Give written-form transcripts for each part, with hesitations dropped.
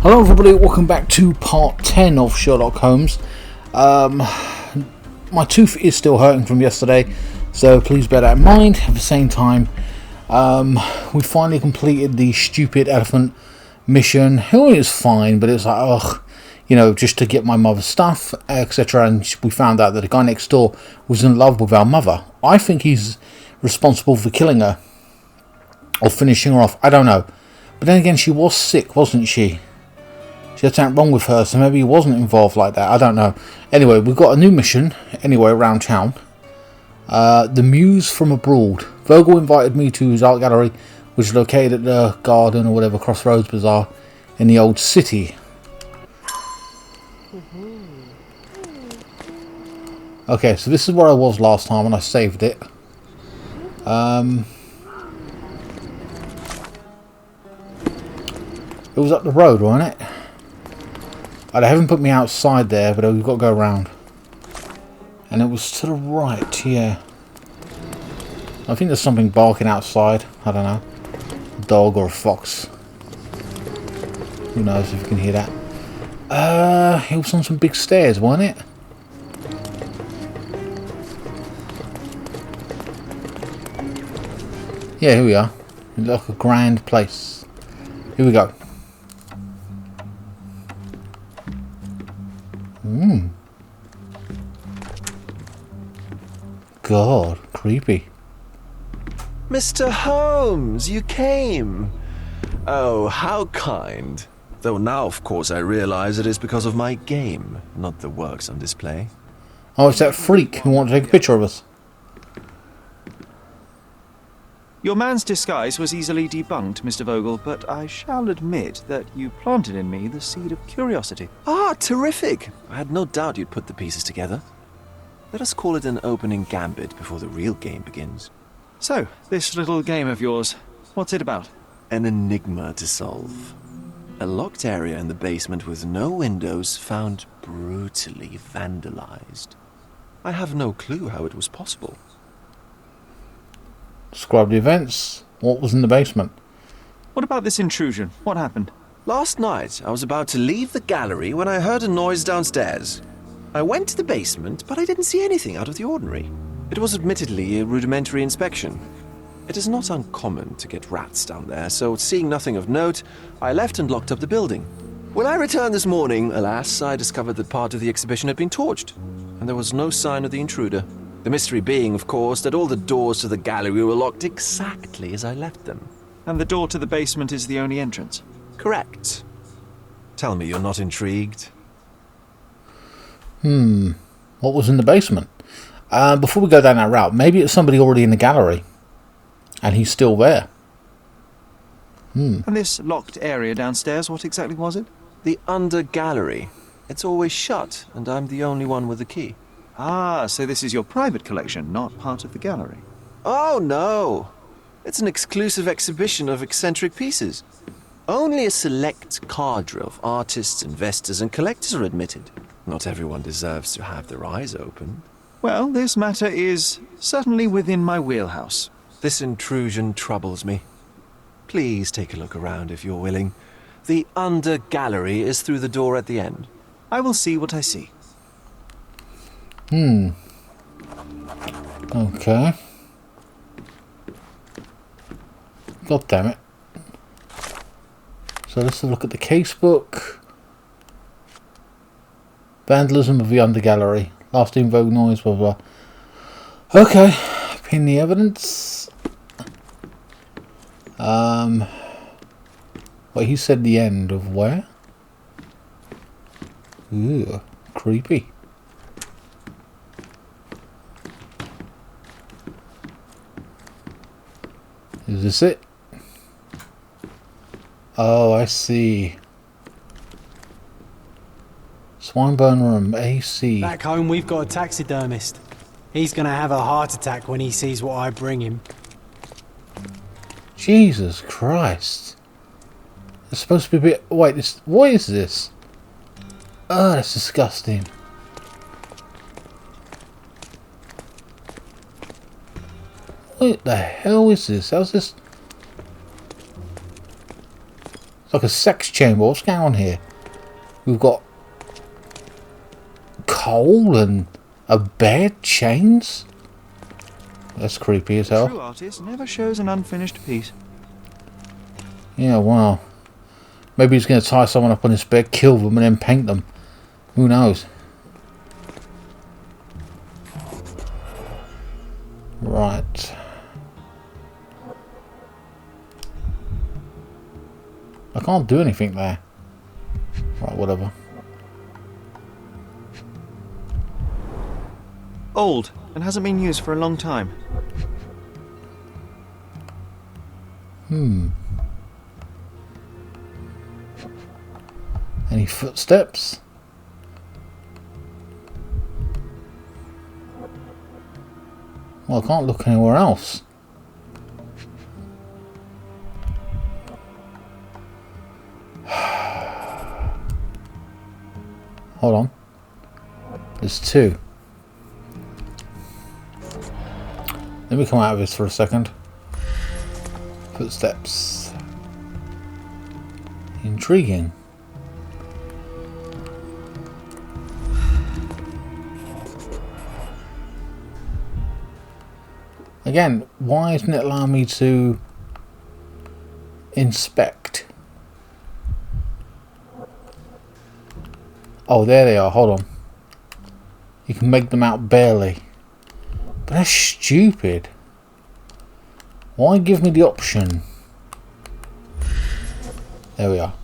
Hello everybody, welcome back to part 10 of Sherlock Holmes. My tooth is still hurting from yesterday, so please bear that in mind. At the same time, we finally completed the stupid elephant mission. It was fine, but it's like, ugh, you know, just to get my mother's stuff, etc. And we found out that the guy next door was in love with our mother. I think he's responsible for killing her, or finishing her off, I don't know. But then again, she was sick, wasn't she? She had something wrong with her, so maybe he wasn't involved like that. I don't know. Anyway, we've got a new mission, anyway, around town. The Muse from Abroad. Vogel invited me to his art gallery, which is located at the Garden, or whatever, Crossroads Bazaar, in the old city. Okay, so this is where I was last time when I saved it. It was up the road, wasn't it? They haven't put me outside there, but we've got to go around. And it was to the right, yeah. I think there's something barking outside. I don't know. A dog or a fox. Who knows if you can hear that. It was on some big stairs, wasn't it? Yeah, here we are. It looks like a grand place. Here we go. God, creepy. Mr. Holmes, you came. Oh, how kind. Though now, of course, I realize it is because of my game, not the works on display. Oh, it's that freak who wanted to take a picture of us. Your man's disguise was easily debunked, Mr. Vogel, but I shall admit that you planted in me the seed of curiosity. Ah, terrific. I had no doubt you'd put the pieces together. Let us call it an opening gambit before the real game begins. So, this little game of yours, what's it about? An enigma to solve. A locked area in the basement with no windows found brutally vandalized. I have no clue how it was possible. Describe the events. What was in the basement? What about this intrusion? What happened? Last night, I was about to leave the gallery when I heard a noise downstairs. I went to the basement, but I didn't see anything out of the ordinary. It was admittedly a rudimentary inspection. It is not uncommon to get rats down there, so seeing nothing of note, I left and locked up the building. When I returned this morning, alas, I discovered that part of the exhibition had been torched, and there was no sign of the intruder. The mystery being, of course, that all the doors to the gallery were locked exactly as I left them. And the door to the basement is the only entrance? Correct. Tell me you're not intrigued. What was in the basement? Before we go down that route, maybe it's somebody already in the gallery. And he's still there. And this locked area downstairs, what exactly was it? The under gallery. It's always shut, and I'm the only one with the key. Ah, so this is your private collection, not part of the gallery. Oh, no. It's an exclusive exhibition of eccentric pieces. Only a select cadre of artists, investors, and collectors are admitted. Not everyone deserves to have their eyes opened. Well, this matter is certainly within my wheelhouse. This intrusion troubles me. Please take a look around if you're willing. The under gallery is through the door at the end. I will see what I see. Okay. God damn it. So let's have a look at the casebook. Vandalism of the undergallery. Last invoked noise, blah blah. Okay. Pin the evidence. Well, he said the end of where? Ooh, creepy. Is this it? Oh, I see. Swinburne room, AC. Back home, we've got a taxidermist. He's gonna have a heart attack when he sees what I bring him. Jesus Christ. It's supposed to be a bit... Wait, this... What is this? Oh, that's disgusting. What the hell is this? How's this? like a sex chamber. What's going on here? We've got coal and a bed, chains. That's creepy as hell. True artist never shows an unfinished piece. Yeah, wow. Maybe he's going to tie someone up on his bed, kill them, and then paint them. Who knows? Right. I can't do anything there. Right, whatever. Old, and hasn't been used for a long time. Any footsteps? Well, I can't look anywhere else. Hold on. There's two. Let me come out of this for a second. Footsteps. Intriguing. Again, why isn't it allowing me to inspect? Oh, there they are. Hold on. You can make them out barely. But that's stupid. Why give me the option? There we are.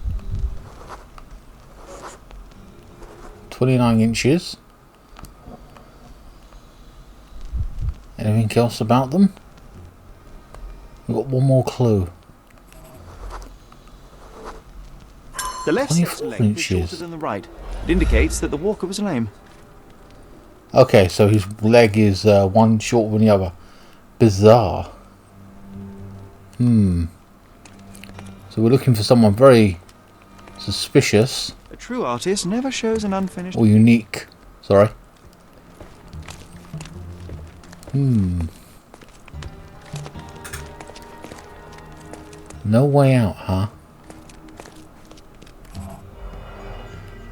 29 inches. Anything else about them? We've got one more clue. The left 24 section length is shorter inches. than the right. It indicates that the walker was lame. Okay, so his leg is one shorter than the other. Bizarre. So we're looking for someone very suspicious. A true artist never shows an unfinished... Or unique. Sorry. No way out, huh?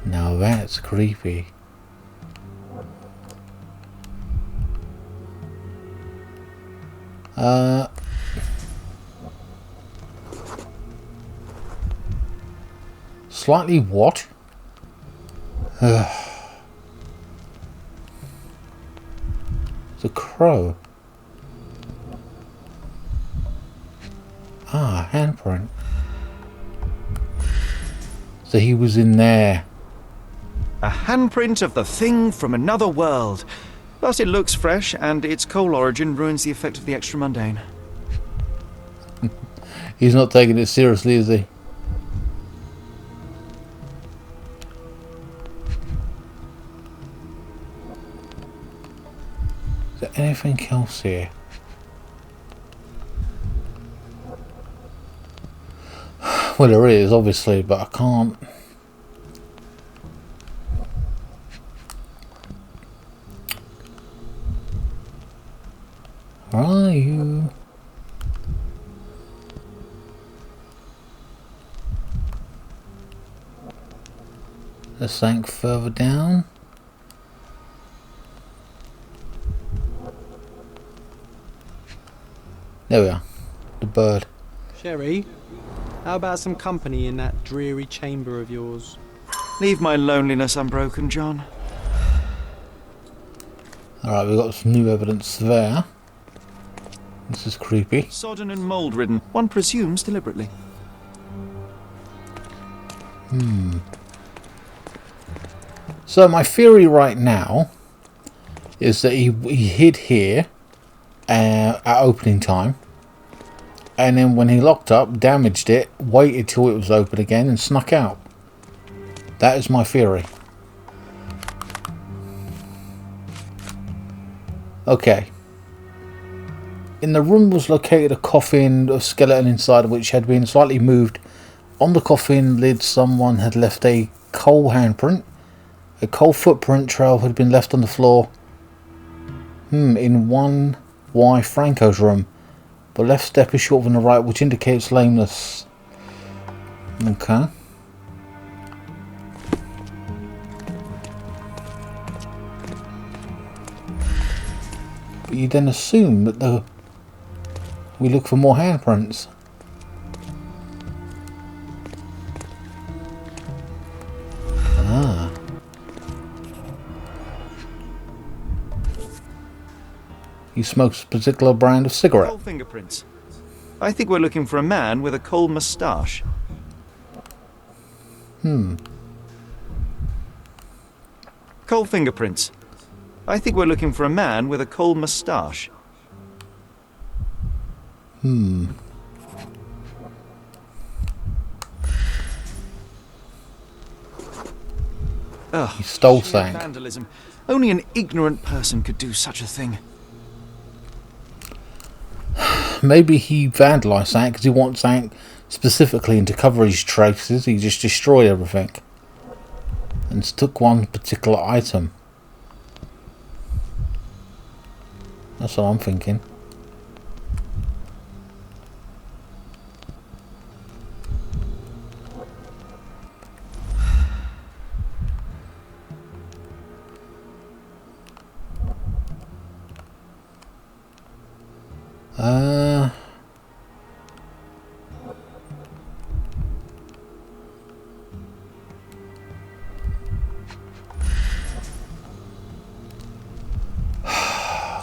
Now that's creepy. Slightly what? It's a crow. Ah, handprint. So he was in there. A handprint of the thing from another world. Plus it looks fresh, and its coal origin ruins the effect of the extra mundane. He's not taking it seriously, is he? Is there anything else here? Well, there is, obviously, but I can't. Where are you? Let's sink further down. There we are. The bird. Sherry, how about some company in that dreary chamber of yours? Leave my loneliness unbroken, John. Alright, we've got some new evidence there. This is creepy. Sodden and mould-ridden, one presumes deliberately. So my theory right now is that he hid here at opening time, and then when he locked up, damaged it, waited till it was open again and snuck out. That is my theory. Okay. In the room was located a coffin, a skeleton inside of which had been slightly moved. On the coffin lid, someone had left a coal handprint. A coal footprint trail had been left on the floor. In one Y Franco's room. The left step is shorter than the right, which indicates lameness. Okay. But you then assume that we look for more handprints. Ah. He smokes a particular brand of cigarette. Coal fingerprints. I think we're looking for a man with a coal moustache. Coal fingerprints. I think we're looking for a man with a coal moustache. Ugh, He stole sheer something. vandalism. Only an ignorant person could do such a thing. Maybe he vandalised something because he wants something specifically, and to cover his traces he just destroyed everything and took one particular item. That's what I'm thinking.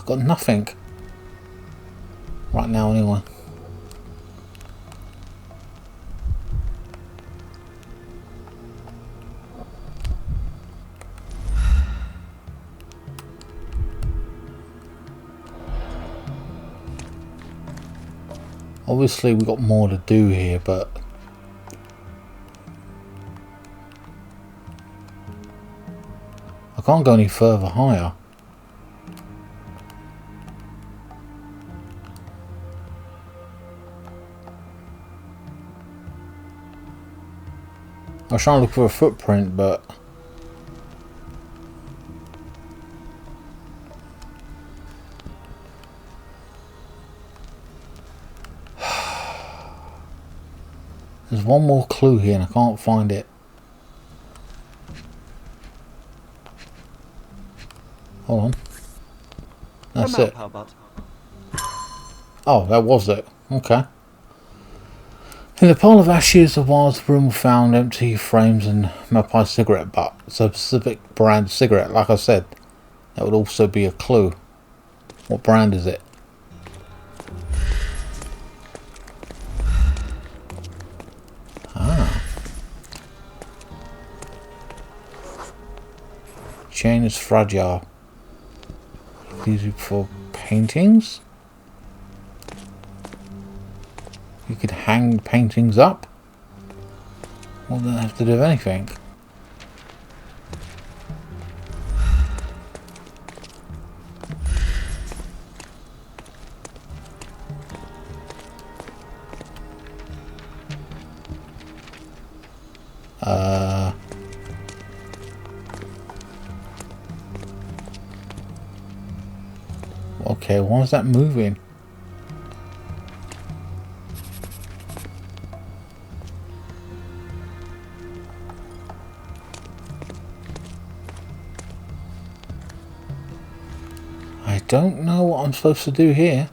Got nothing right now anyway. Obviously we've got more to do here, but I can't go any further higher. I was trying to look for a footprint, but there's one more clue here and I can't find it. Hold on. That's Come out, it. pal butt. Oh, that was it. Okay. In the pile of ashes, a wild room found empty frames and Mapai cigarette butt. It's a specific brand of cigarette. Like I said, that would also be a clue. What brand is it? Ah. Chain is fragile. Use it for paintings? You could hang paintings up? Well, don't have to do anything. Okay, why is that moving? I don't know what I'm supposed to do here.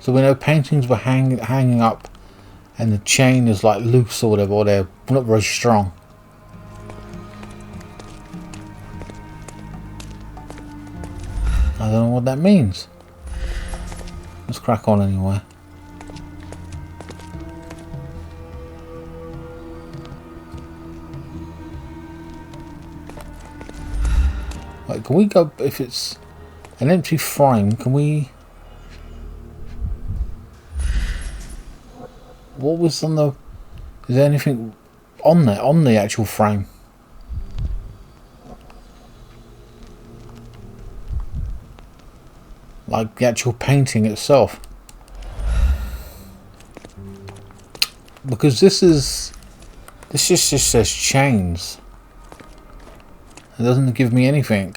So we know paintings were hanging up and the chain is like loose or whatever, or they're not very strong. I don't know what that means. Let's crack on anyway. Like, can we go, if it's an empty frame, can we... What was on the... Is there anything on there, on the actual frame? Like the actual painting itself? Because this just says chains. It doesn't give me anything.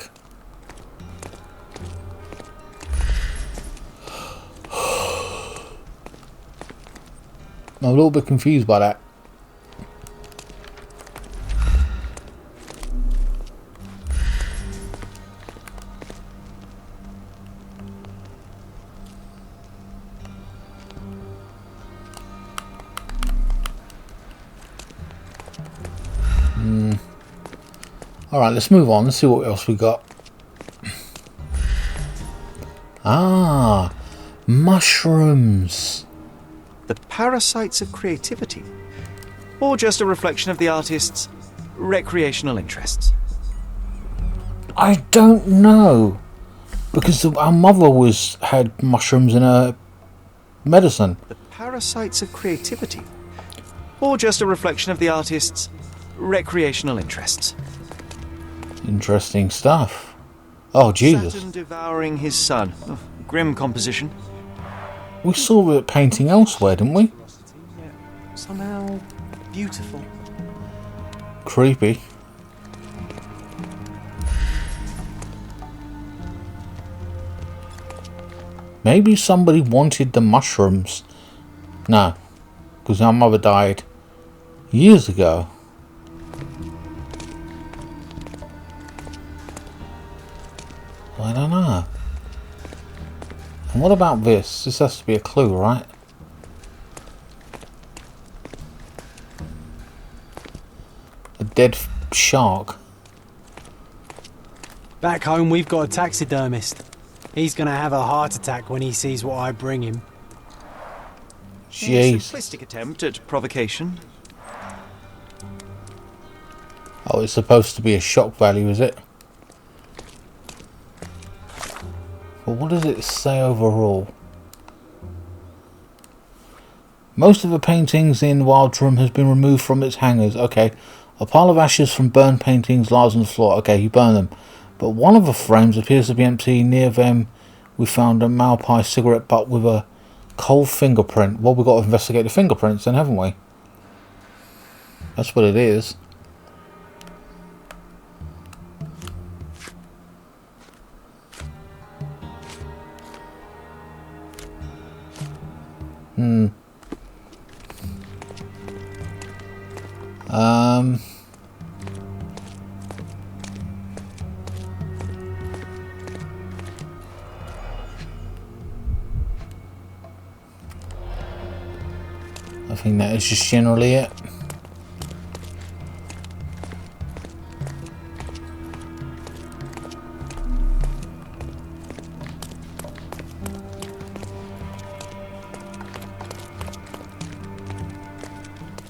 I'm a little bit confused by that. Alright, let's move on. Let's see what else we got. Ah, mushrooms. The parasites of creativity? Or just a reflection of the artist's recreational interests? I don't know. Because our mother had mushrooms in her medicine. The parasites of creativity? Or just a reflection of the artist's recreational interests? Interesting stuff. Oh, Jesus. Saturn devouring his son. Oh, grim composition. We saw the painting elsewhere, didn't we? Yeah, somehow beautiful. Creepy. Maybe somebody wanted the mushrooms. No, because our mother died years ago. I don't know. And what about this? This has to be a clue, right? A dead shark. Back home, we've got a taxidermist. He's gonna have a heart attack when he sees what I bring him. Jeez. A simplistic attempt at provocation. Oh, it's supposed to be a shock value, is it? But what does it say overall? Most of the paintings in Wild's room has been removed from its hangers. Okay. A pile of ashes from burned paintings lies on the floor. Okay, he burned them. But one of the frames appears to be empty. Near them, we found a Malpai cigarette butt with a cold fingerprint. Well, we've got to investigate the fingerprints then, haven't we? That's what it is. I think that is just generally it.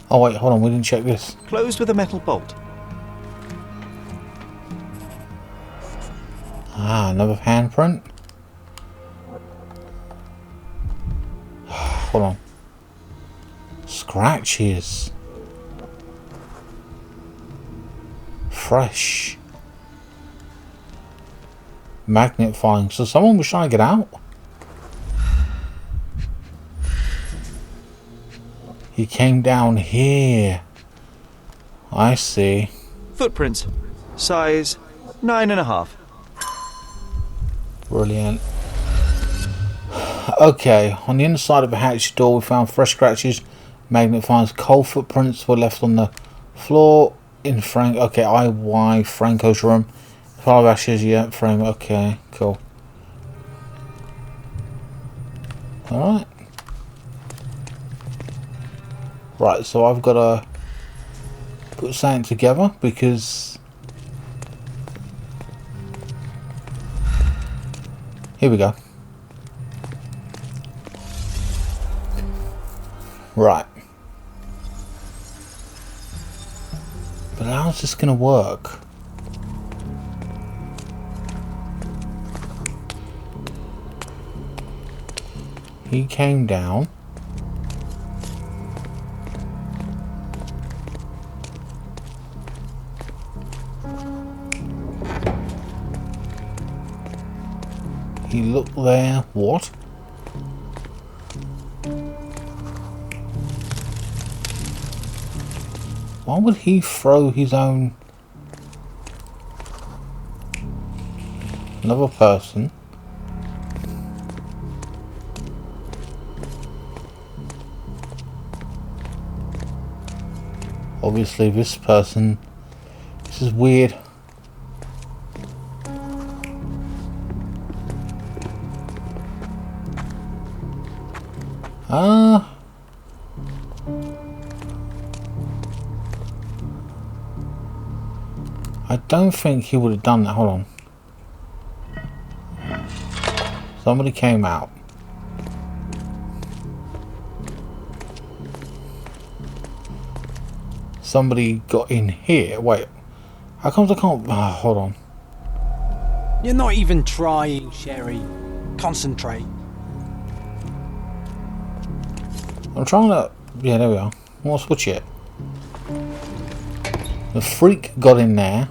Oh wait, hold on, we didn't check this. Closed with a metal bolt. Ah, another handprint. Hold on. Scratches. Fresh. Magnet filing. So someone was trying to get out? He came down here. I see. Footprints. Size 9.5. Brilliant. Okay, on the inside of the hatch door we found fresh scratches, magnet finds, cold footprints were left on the floor in Frank. Okay, IY Franco's room. Pile of ashes, yeah, frame. Okay, cool. Alright. Right, so I've got to put something together because here we go. Right. But how's this going to work? He came down. He looked there. What? Why would he throw his own... Another person? Obviously this person... This is weird. I don't think he would have done that. Hold on. Somebody came out. Somebody got in here. Wait. How comes I can't... hold on. You're not even trying, Sherry. Concentrate. I'm trying to... Yeah, there we are. We'll switch it. The freak got in there.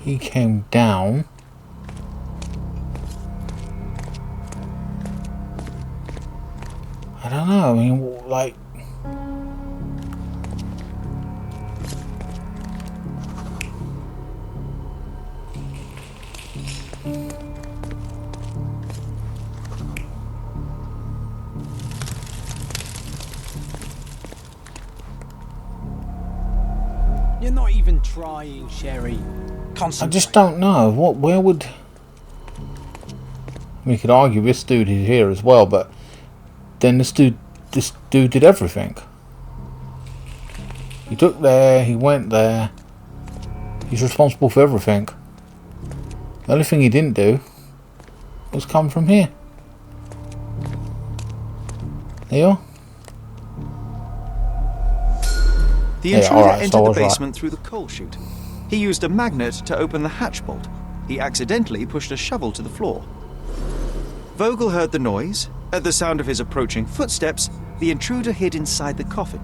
He came down. I don't know, I mean, like... You're not even trying, Sherry. I just don't know. Where would... We could argue this dude is here as well, but then this dude did everything. He took there, he went there. He's responsible for everything. The only thing he didn't do was come from here. There you are. The intruder alright, entered so I the was right. basement through the coal chute. He used a magnet to open the hatch bolt. He accidentally pushed a shovel to the floor. Vogel heard the noise. At the sound of his approaching footsteps, the intruder hid inside the coffin.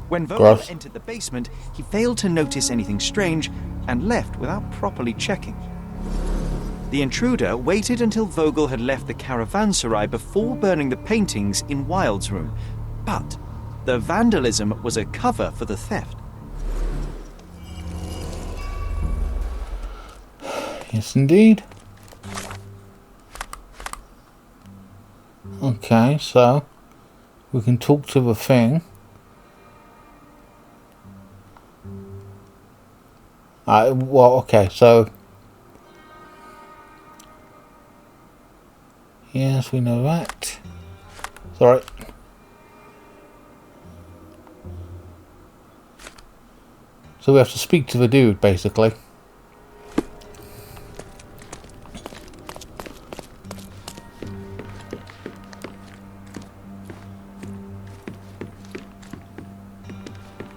When Vogel Gross. entered the basement, he failed to notice anything strange and left without properly checking. The intruder waited until Vogel had left the caravanserai before burning the paintings in Wilde's room. But the vandalism was a cover for the theft. Yes, indeed. Okay, so we can talk to the thing. Well, okay, so yes, we know that. Sorry. So we have to speak to the dude, basically.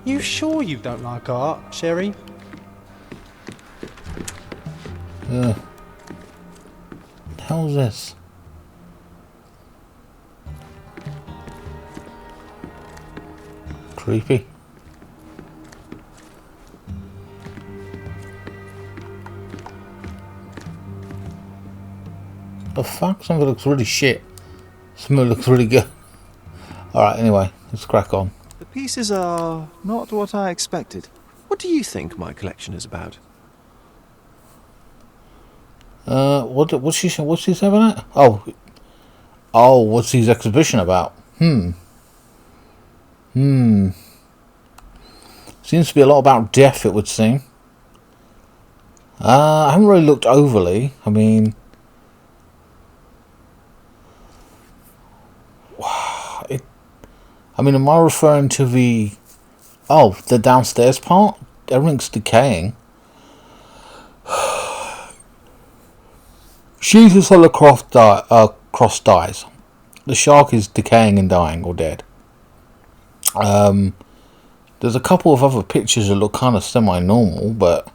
You sure you don't like art, Sherry? What the hell's this? Creepy. The fuck? Something looks really shit. Something looks really good. Alright, anyway, let's crack on. The pieces are not what I expected. What do you think my collection is about? What's she saying about that? Oh, what's his exhibition about? Seems to be a lot about death, it would seem. I haven't really looked overly. I mean, am I referring to the downstairs part? Everything's decaying. Jesus on the cross dies. The shark is decaying and dying or dead. There's a couple of other pictures that look kind of semi-normal, but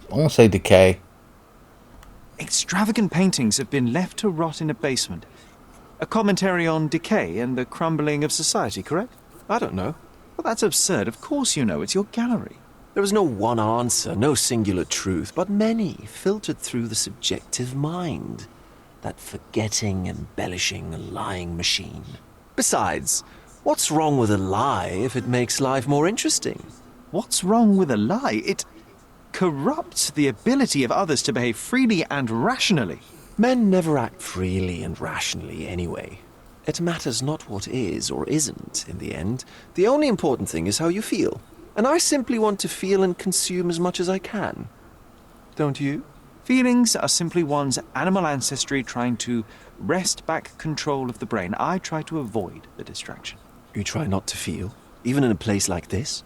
I'm going to say decay. Extravagant paintings have been left to rot in a basement. A commentary on decay and the crumbling of society, correct? I don't know. Well, that's absurd. Of course you know. It's your gallery. There is no one answer, no singular truth, but many filtered through the subjective mind. That forgetting, embellishing, lying machine. Besides, what's wrong with a lie if it makes life more interesting? What's wrong with a lie? It corrupts the ability of others to behave freely and rationally. Men never act freely and rationally anyway. It matters not what is or isn't in the end. The only important thing is how you feel. And I simply want to feel and consume as much as I can. Don't you? Feelings are simply one's animal ancestry trying to wrest back control of the brain. I try to avoid the distraction. You try not to feel, even in a place like this?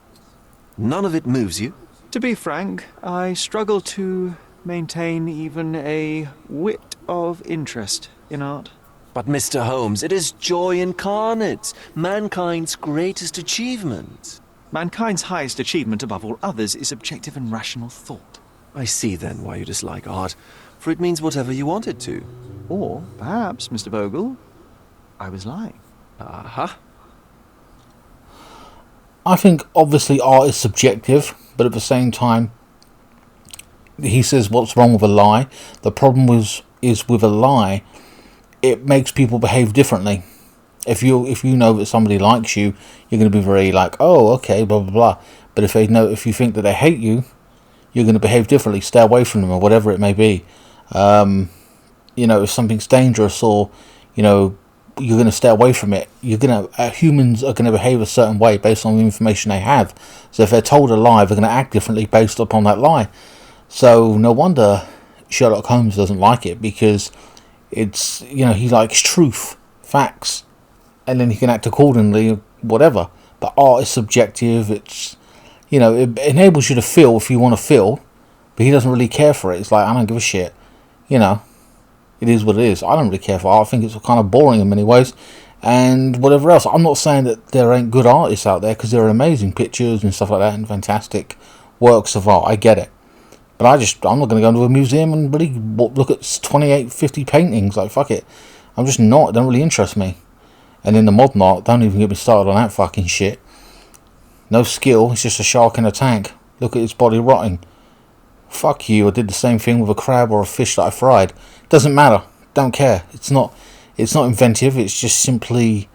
None of it moves you? To be frank, I struggle to maintain even a whit of interest in art. But Mr. Holmes, it is joy incarnate, mankind's greatest achievement. Mankind's highest achievement above all others is objective and rational thought. I see then why you dislike art, for it means whatever you want it to. Or perhaps, Mr. Vogel, I was lying. Aha. I think obviously art is subjective, but at the same time, he says what's wrong with a lie. The problem is with a lie, it makes people behave differently. If you know that somebody likes you, you're going to be very like, oh, okay, blah blah blah. But if you think that they hate you, you're going to behave differently. Stay away from them or whatever it may be. If something's dangerous or you're going to stay away from it. Humans are going to behave a certain way based on the information they have. So if they're told a lie, they're going to act differently based upon that lie. So no wonder Sherlock Holmes doesn't like it, because it's he likes truth, facts, and then he can act accordingly, whatever. But art is subjective. It's it enables you to feel if you want to feel, but he doesn't really care for it. It's like, I don't give a shit. It is what it is. I don't really care for art. I think it's kind of boring in many ways, and whatever else. I'm not saying that there ain't good artists out there, because there are amazing pictures and stuff like that, and fantastic works of art. I get it. But I'm not going to go into a museum and really look at 28, 50 paintings. Like, fuck it. I'm just not. It don't really interest me. And in the modern art, don't even get me started on that fucking shit. No skill. It's just a shark in a tank. Look at its body rotting. Fuck you. I did the same thing with a crab or a fish that I fried. Doesn't matter. Don't care. It's not inventive. It's just simply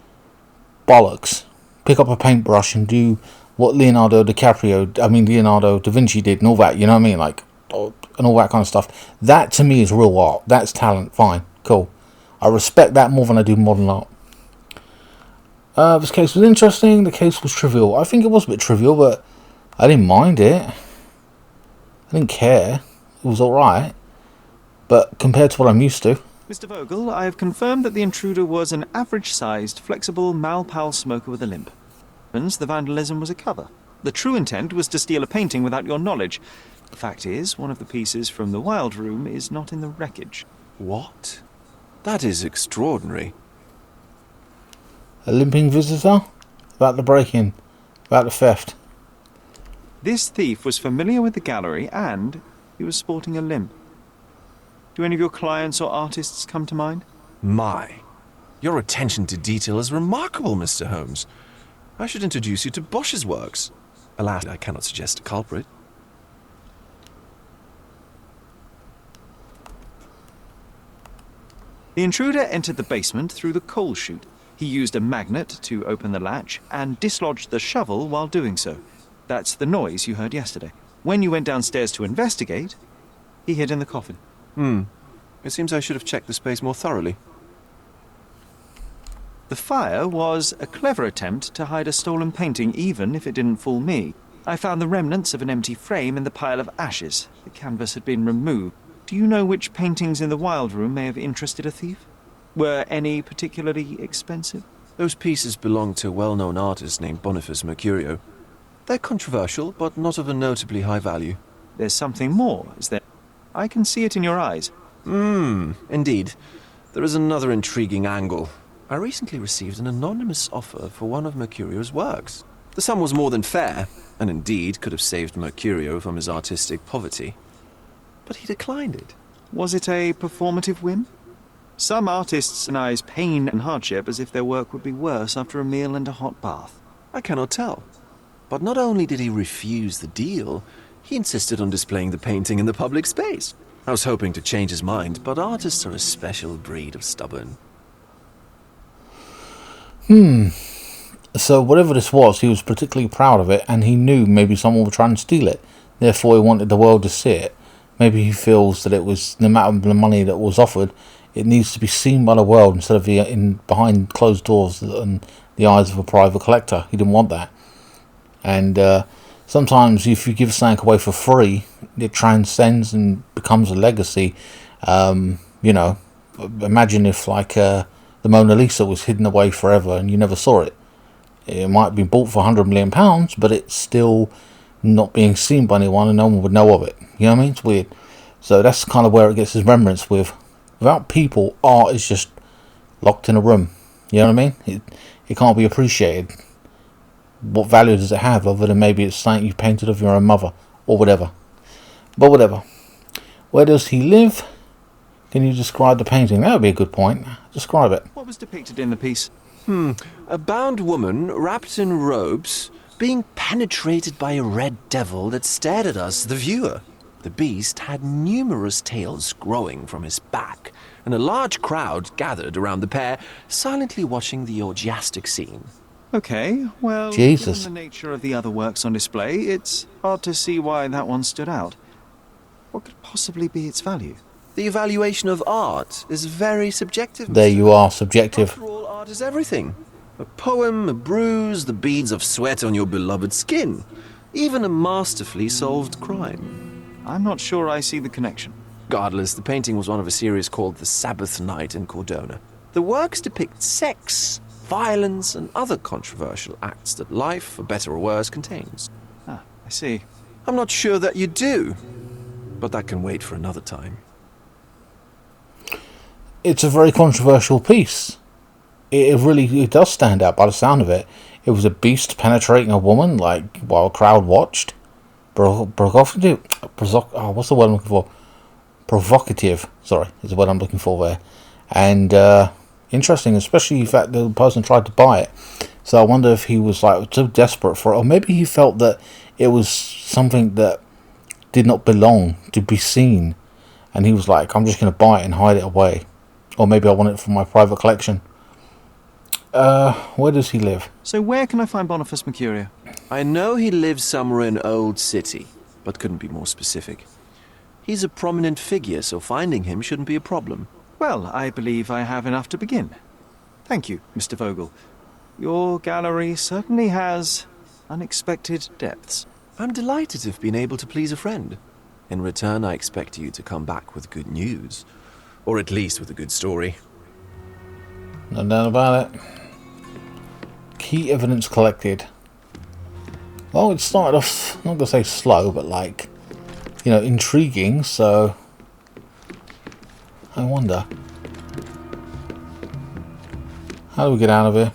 bollocks. Pick up a paintbrush and do what Leonardo da Vinci did and all that. You know what I mean? Like, and all that kind of stuff. That to me is real art. That's talent. Fine. Cool. I respect that more than I do modern art. This case was interesting. The case was trivial. I think it was a bit trivial, but I didn't mind it. I didn't care. It was alright. But compared to what I'm used to. Mr. Vogel, I have confirmed that the intruder was an average-sized, flexible, malpal smoker with a limp. The vandalism was a cover. The true intent was to steal a painting without your knowledge. The fact is, one of the pieces from the Wild Room is not in the wreckage. What? That is extraordinary. A limping visitor? About the break-in. About the theft. This thief was familiar with the gallery and he was sporting a limp. Do any of your clients or artists come to mind? My. Your attention to detail is remarkable, Mr. Holmes. I should introduce you to Bosch's works. Alas, I cannot suggest a culprit. The intruder entered the basement through the coal chute. He used a magnet to open the latch and dislodged the shovel while doing so. That's the noise you heard yesterday. When you went downstairs to investigate, he hid in the coffin. It seems I should have checked the space more thoroughly. The fire was a clever attempt to hide a stolen painting, even if it didn't fool me. I found the remnants of an empty frame in the pile of ashes. The canvas had been removed. Do you know which paintings in the Wild Room may have interested a thief? Were any particularly expensive? Those pieces belong to a well-known artist named Boniface Mercurio. They're controversial, but not of a notably high value. There's something more, is there? I can see it in your eyes. Indeed. There is another intriguing angle. I recently received an anonymous offer for one of Mercurio's works. The sum was more than fair, and indeed could have saved Mercurio from his artistic poverty. But he declined it. Was it a performative whim? Some artists deny pain and hardship as if their work would be worse after a meal and a hot bath. I cannot tell. But not only did he refuse the deal, he insisted on displaying the painting in the public space. I was hoping to change his mind, but artists are a special breed of stubborn. So whatever this was, he was particularly proud of it, and he knew maybe someone would try and steal it. Therefore, he wanted the world to see it. Maybe he feels that it was, no matter the money that was offered, it needs to be seen by the world instead of behind closed doors and the eyes of a private collector. He didn't want that. And sometimes if you give something away for free, it transcends and becomes a legacy. You know, imagine if like the Mona Lisa was hidden away forever and you never saw it. It might be bought for £100 million, but it's still not being seen by anyone and no one would know of it. You know what I mean? It's weird. So that's kind of where it gets its remembrance with. Without people, art is just locked in a room. You know what I mean? It can't be appreciated. What value does it have other than maybe it's something you painted of your own mother or whatever? But whatever. Where does he live? Can you describe the painting? That would be a good point. Describe it. What was depicted in the piece? A bound woman wrapped in robes being penetrated by a red devil that stared at us, the viewer. The beast had numerous tails growing from his back, and a large crowd gathered around the pair, silently watching the orgiastic scene. Okay, well, Jesus. given the nature of the other works on display, it's hard to see why that one stood out. What could possibly be its value? The evaluation of art is very subjective. There Mr. you are, subjective. After all, art is everything. A poem, a bruise, the beads of sweat on your beloved skin. Even a masterfully solved crime. I'm not sure I see the connection. Regardless, the painting was one of a series called The Sabbath Night in Cordona. The works depict sex, violence, and other controversial acts that life, for better or worse, contains. Ah, I see. I'm not sure that you do, but that can wait for another time. It's a very controversial piece. It does stand out by the sound of it. It was a beast penetrating a woman, like, while a crowd watched. Provocative. What's the word I'm looking for? Provocative. Sorry, is the word I'm looking for there. And interesting, especially the fact that the person tried to buy it. So I wonder if he was like so desperate for it, or maybe he felt that it was something that did not belong to be seen, and he was like, I'm just going to buy it and hide it away. Or maybe I want it for my private collection. Where does he live? So where can I find Boniface Mercurio? I know he lives somewhere in Old City, but couldn't be more specific. He's a prominent figure, so finding him shouldn't be a problem. Well, I believe I have enough to begin. Thank you, Mr. Vogel. Your gallery certainly has unexpected depths. I'm delighted to have been able to please a friend. In return, I expect you to come back with good news. Or at least with a good story. No doubt about it. Key evidence collected. Well, it started off, I'm not going to say slow, but like, you know, intriguing, so I wonder. How do we get out of here?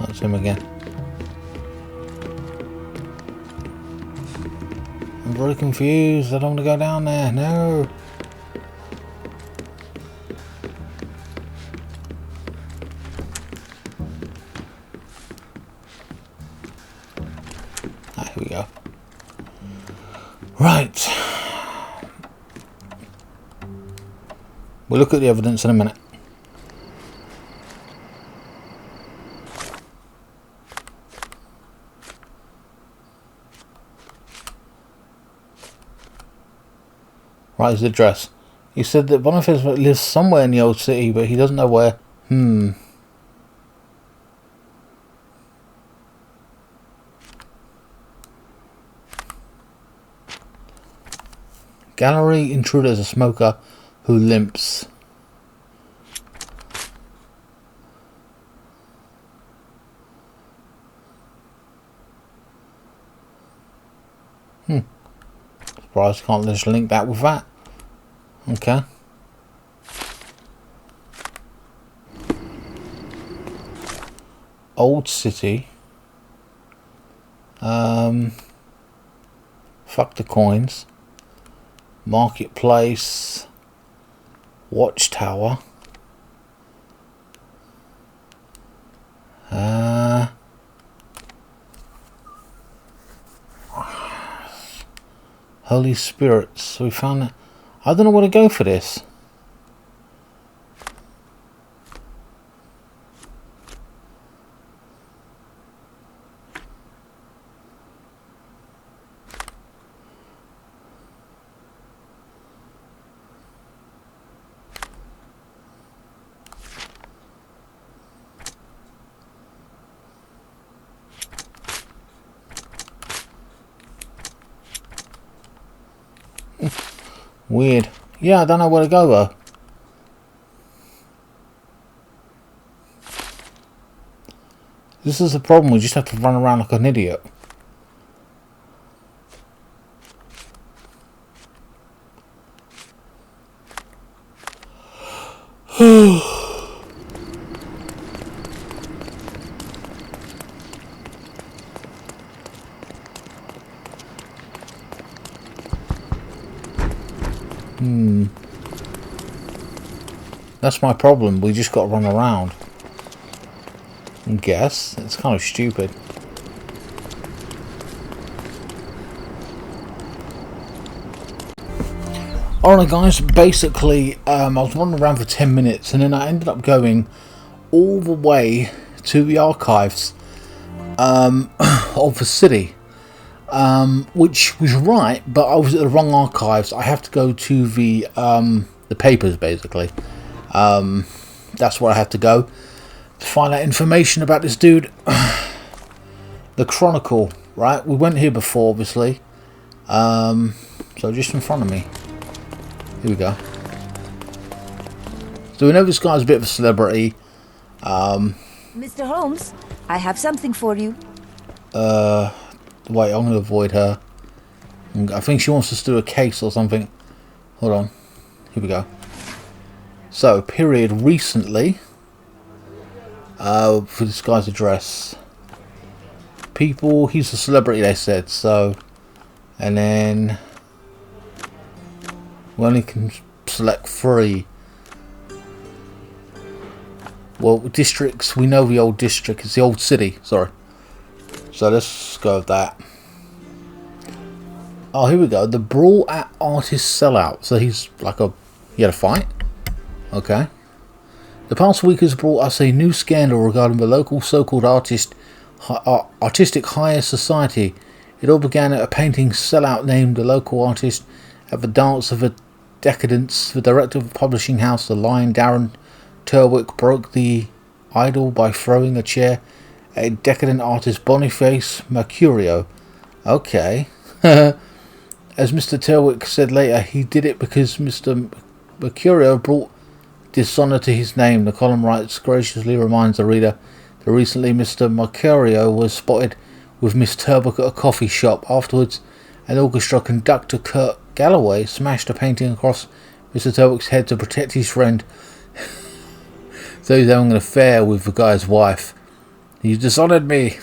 That's him again. I'm very confused. I don't want to go down there. No. Ah, here we go. Right. We'll look at the evidence in a minute. Right, his address. He said that Boniface lives somewhere in the old city, but he doesn't know where. Gallery intruder is a smoker who limps. Surprised I can't just link that with that. Okay. Old City. Fuck the coins. Marketplace. Watchtower. Holy Spirits. So we found that. I don't know where to go for this. Weird. Yeah, I don't know where to go though. This is the problem, we just have to run around like an idiot. That's my problem, we just got to run around. I guess. It's kind of stupid. Alright guys, basically I was running around for 10 minutes and then I ended up going all the way to the archives of the city. Which was right, but I was at the wrong archives. I have to go to the papers basically. That's where I have to go to find out information about this dude. The Chronicle, right? We went here before, obviously. So just in front of me. Here we go. So we know this guy's a bit of a celebrity. Mr. Holmes, I have something for you. Wait, I'm going to avoid her. I think she wants us to do a case or something. Hold on. Here we go. So, period recently. For this guy's address. People, he's a celebrity, they said. So, and then we only can select 3. Well, districts, we know the old district. It's the old city, sorry. So let's go with that. Oh, here we go. The Brawl at Artist Sellout. So he's like he had a fight. Okay. The past week has brought us a new scandal regarding the local so-called artistic higher society. It all began at a painting sellout named the local artist at the Dance of the Decadence. The director of the publishing house, the Lion Darren Turwick, broke the idol by throwing a chair at a decadent artist, Boniface Mercurio. Okay. As Mr. Turwick said later, he did it because Mr. Mercurio brought dishonour to his name. The column writes, graciously reminds the reader that recently Mr. Mercurio was spotted with Miss Turwick at a coffee shop. Afterwards, an orchestra conductor, Kurt Galloway, smashed a painting across Mr. Turwick's head to protect his friend. So he's having an affair with the guy's wife. He dishonoured me.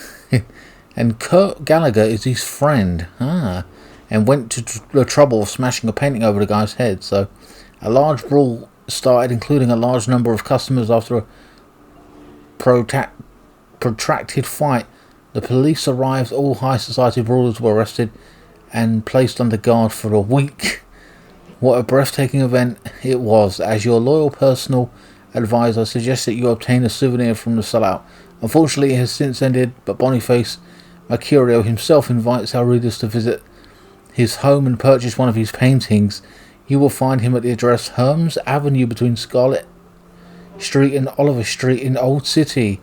And Kurt Gallagher is his friend. And went to the trouble of smashing a painting over the guy's head. So a large brawl started, including a large number of customers after a protracted fight. The police arrived. All high society brawlers were arrested and placed under guard for a week. What a breathtaking event it was. As your loyal personal advisor, I suggest that you obtain a souvenir from the sellout. Unfortunately, it has since ended, but Boniface Mercurio himself invites our readers to visit his home and purchase one of his paintings. You will find him at the address Holmes Avenue between Scarlet Street and Oliver Street in Old City.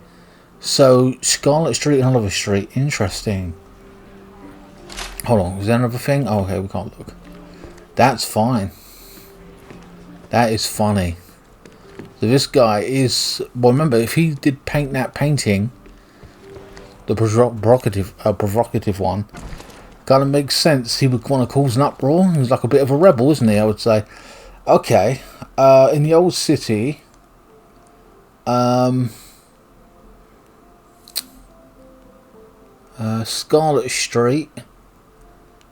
So, Scarlet Street and Oliver Street. Interesting. Hold on, is there another thing? Oh, okay, we can't look. That's fine. That is funny. So this guy is... Well, remember, if he did paint that painting, the provocative one, kind of makes sense. He would want to cause an uproar. He's like a bit of a rebel, isn't he, I would say. Okay. In the old city... Scarlet Street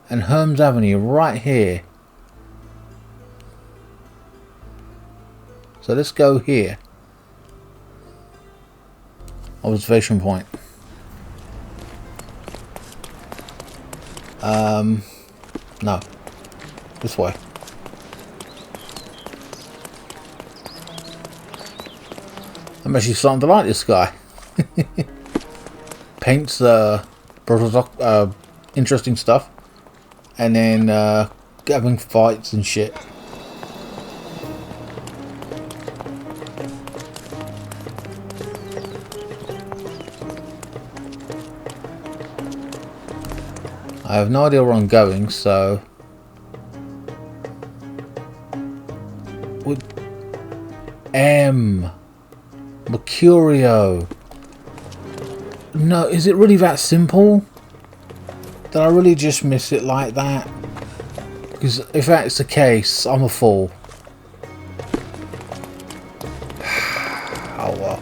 and Holmes Avenue right here. So let's go here. Observation point. No. This way. I'm actually starting to like this guy. Paints interesting stuff, and then having fights and shit. I have no idea where I'm going, so with Mercurio. No, is it really that simple? Did I really just miss it like that? Because if that's the case, I'm a fool. Oh well.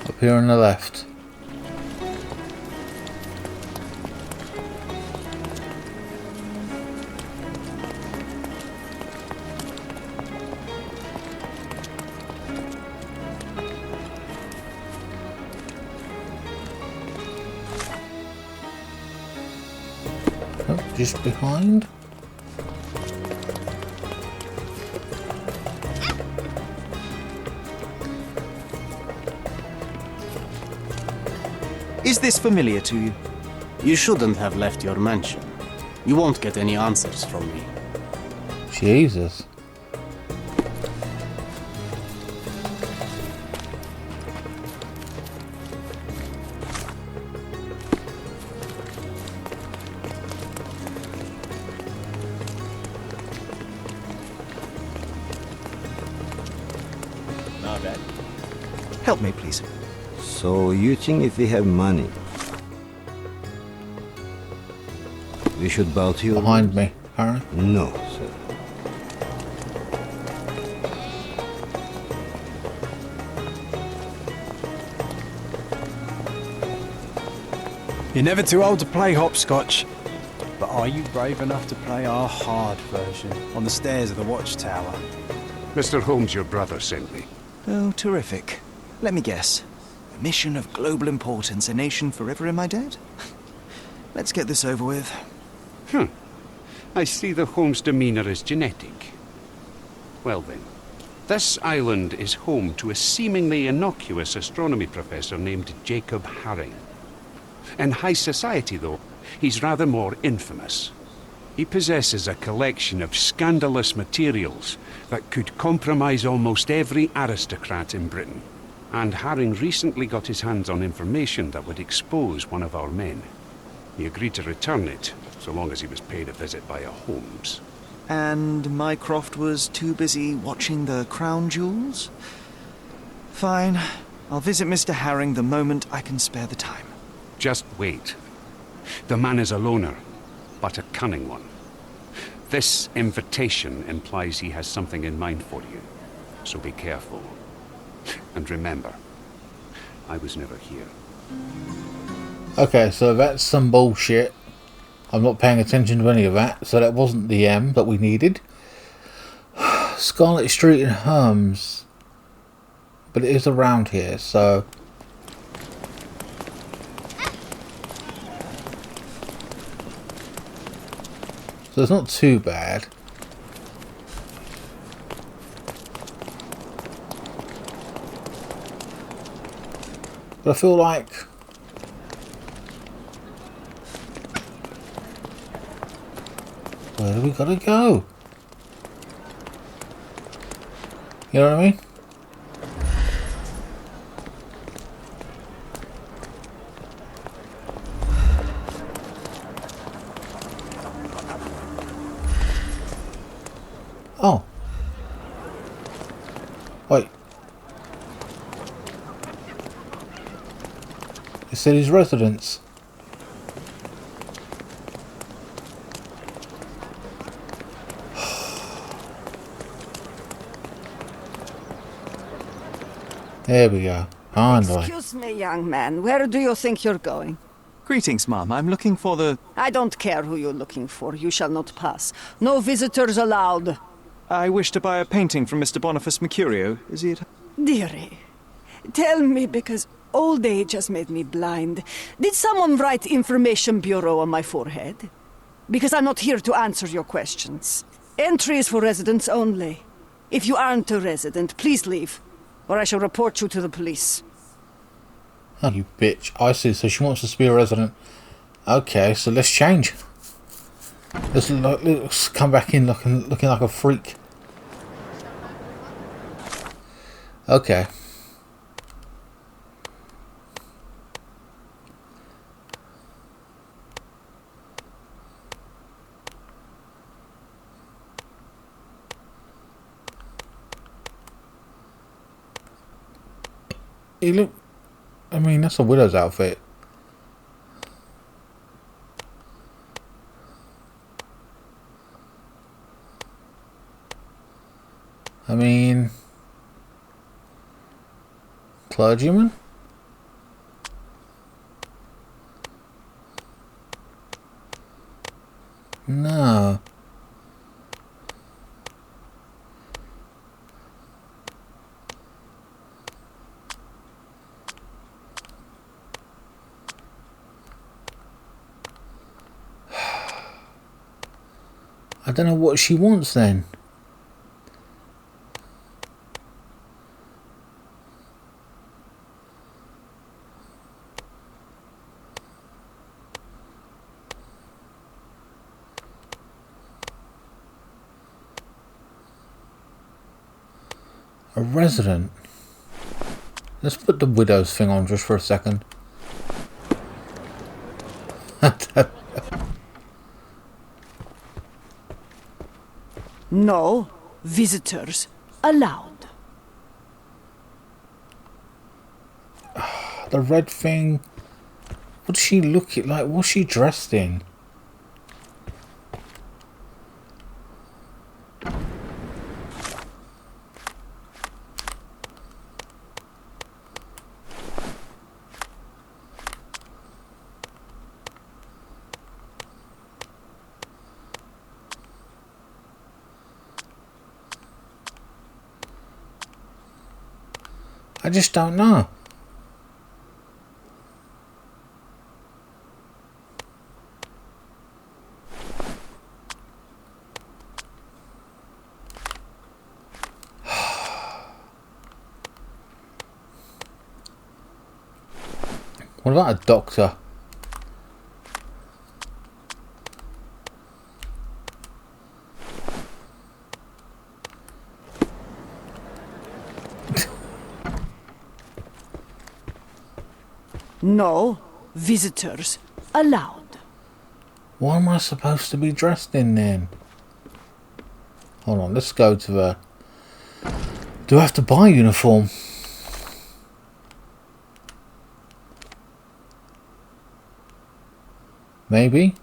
Up here on the left. Just behind. Is this familiar to you? You shouldn't have left your mansion. You won't get any answers from me. Jesus. Help me, please. So you think if we have money, we should bow to you? Behind me, Harry. No, sir. You're never too old to play hopscotch. But are you brave enough to play our hard version on the stairs of the watchtower? Mr. Holmes, your brother sent me. Oh, terrific. Let me guess. A mission of global importance, a nation forever in my debt? Let's get this over with. I see the Holmes demeanor is genetic. Well then, this island is home to a seemingly innocuous astronomy professor named Jacob Haring. In high society, though, he's rather more infamous. He possesses a collection of scandalous materials that could compromise almost every aristocrat in Britain. And Haring recently got his hands on information that would expose one of our men. He agreed to return it, so long as he was paid a visit by a Holmes. And Mycroft was too busy watching the crown jewels? Fine. I'll visit Mr. Haring the moment I can spare the time. Just wait. The man is a loner, but a cunning one. This invitation implies he has something in mind for you, so be careful. And remember, I was never here. Okay, so that's some bullshit. I'm not paying attention to any of that, so that wasn't the M that we needed. Scarlet Street in Holmes. But it is around here, so... So it's not too bad. But I feel like... Where do we gotta go? You know what I mean? Oh. Wait. It said his residence. There we go. Finally. Excuse me, young man. Where do you think you're going? Greetings, ma'am. I'm looking for the... I don't care who you're looking for. You shall not pass. No visitors allowed. I wish to buy a painting from Mr. Boniface Mercurio. Is he at... Dearie, tell me, because old age has made me blind. Did someone write Information Bureau on my forehead? Because I'm not here to answer your questions. Entry is for residents only. If you aren't a resident, please leave, or I shall report you to the police. Oh, you bitch. I see. So she wants us to be a resident. Okay, so let's change. Let's come back in looking like a freak. Okay. Look, I mean, that's a widow's outfit. I mean, clergyman? No. I don't know what she wants then. A resident. Let's put the widow's thing on just for a second. No visitors allowed. The red thing. What does she look like? What's she dressed in? I just don't know. What about a doctor? No visitors allowed. What am I supposed to be dressed in then? Hold on, let's go to the... Do I have to buy a uniform? Maybe?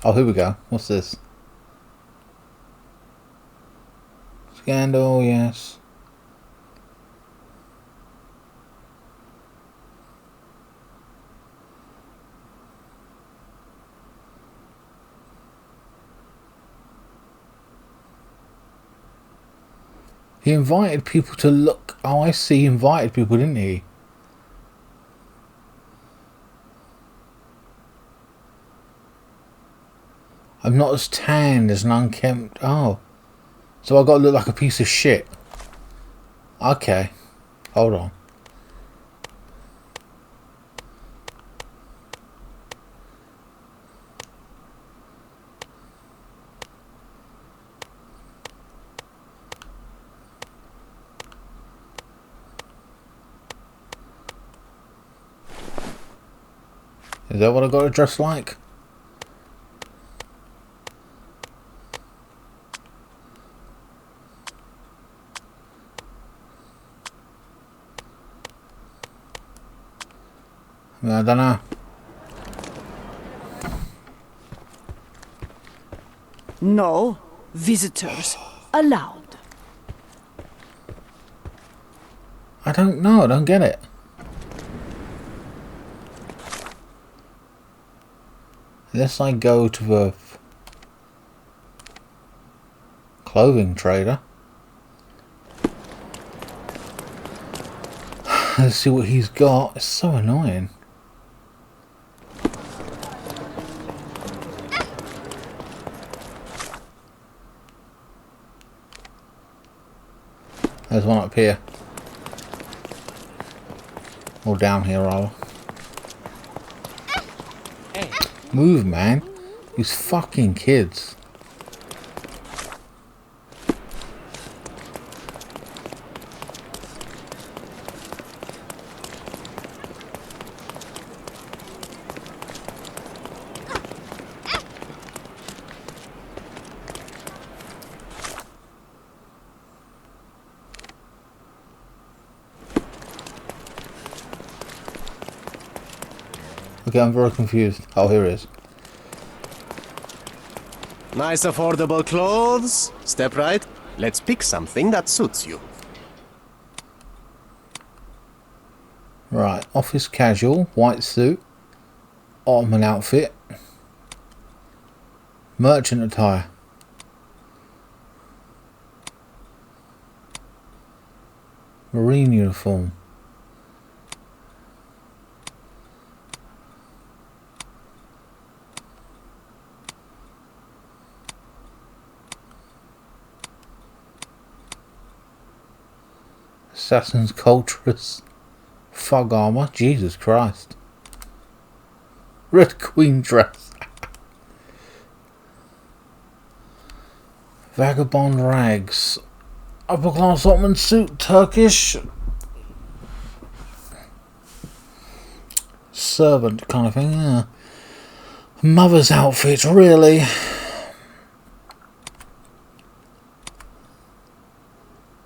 Oh, here we go. What's this? Scandal, yes. He invited people to look. Oh, I see. He invited people, didn't he? I'm not as tanned as an unkempt. Oh. So I got to look like a piece of shit. Okay. Hold on. Is that what I got to dress like? I don't know. No visitors allowed. I don't know. I don't get it. Unless I go to the clothing trader. Let's see what he's got. It's so annoying. There's one up here. Or down here, rather. Move, man. These fucking kids. Okay, I'm very confused. Oh, here it is. Nice affordable clothes. Step right. Let's pick something that suits you. Right, office casual, white suit, Ottoman outfit, merchant attire. Marine uniform. Assassin's Culturist. Fog armor. Jesus Christ. Red Queen dress. Vagabond rags. Upper class Ottoman suit. Turkish. Servant kind of thing, yeah. Mother's outfit, really.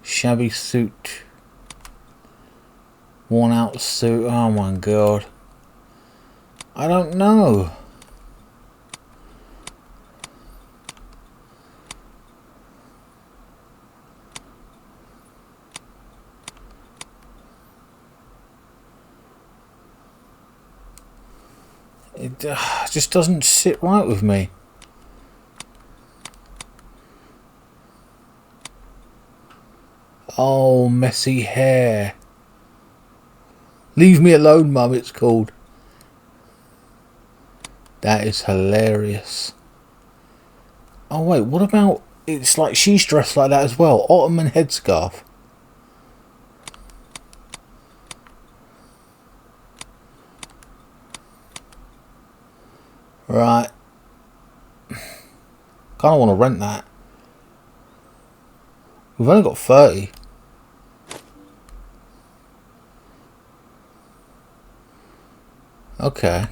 Shabby suit. Worn out suit. Oh my god. I don't know. It just doesn't sit right with me. Oh, messy hair. Leave me alone, Mum, it's called. That is hilarious. Oh, wait, what about... It's like she's dressed like that as well. Ottoman headscarf. Right. Kind of want to rent that. We've only got 30. Okay.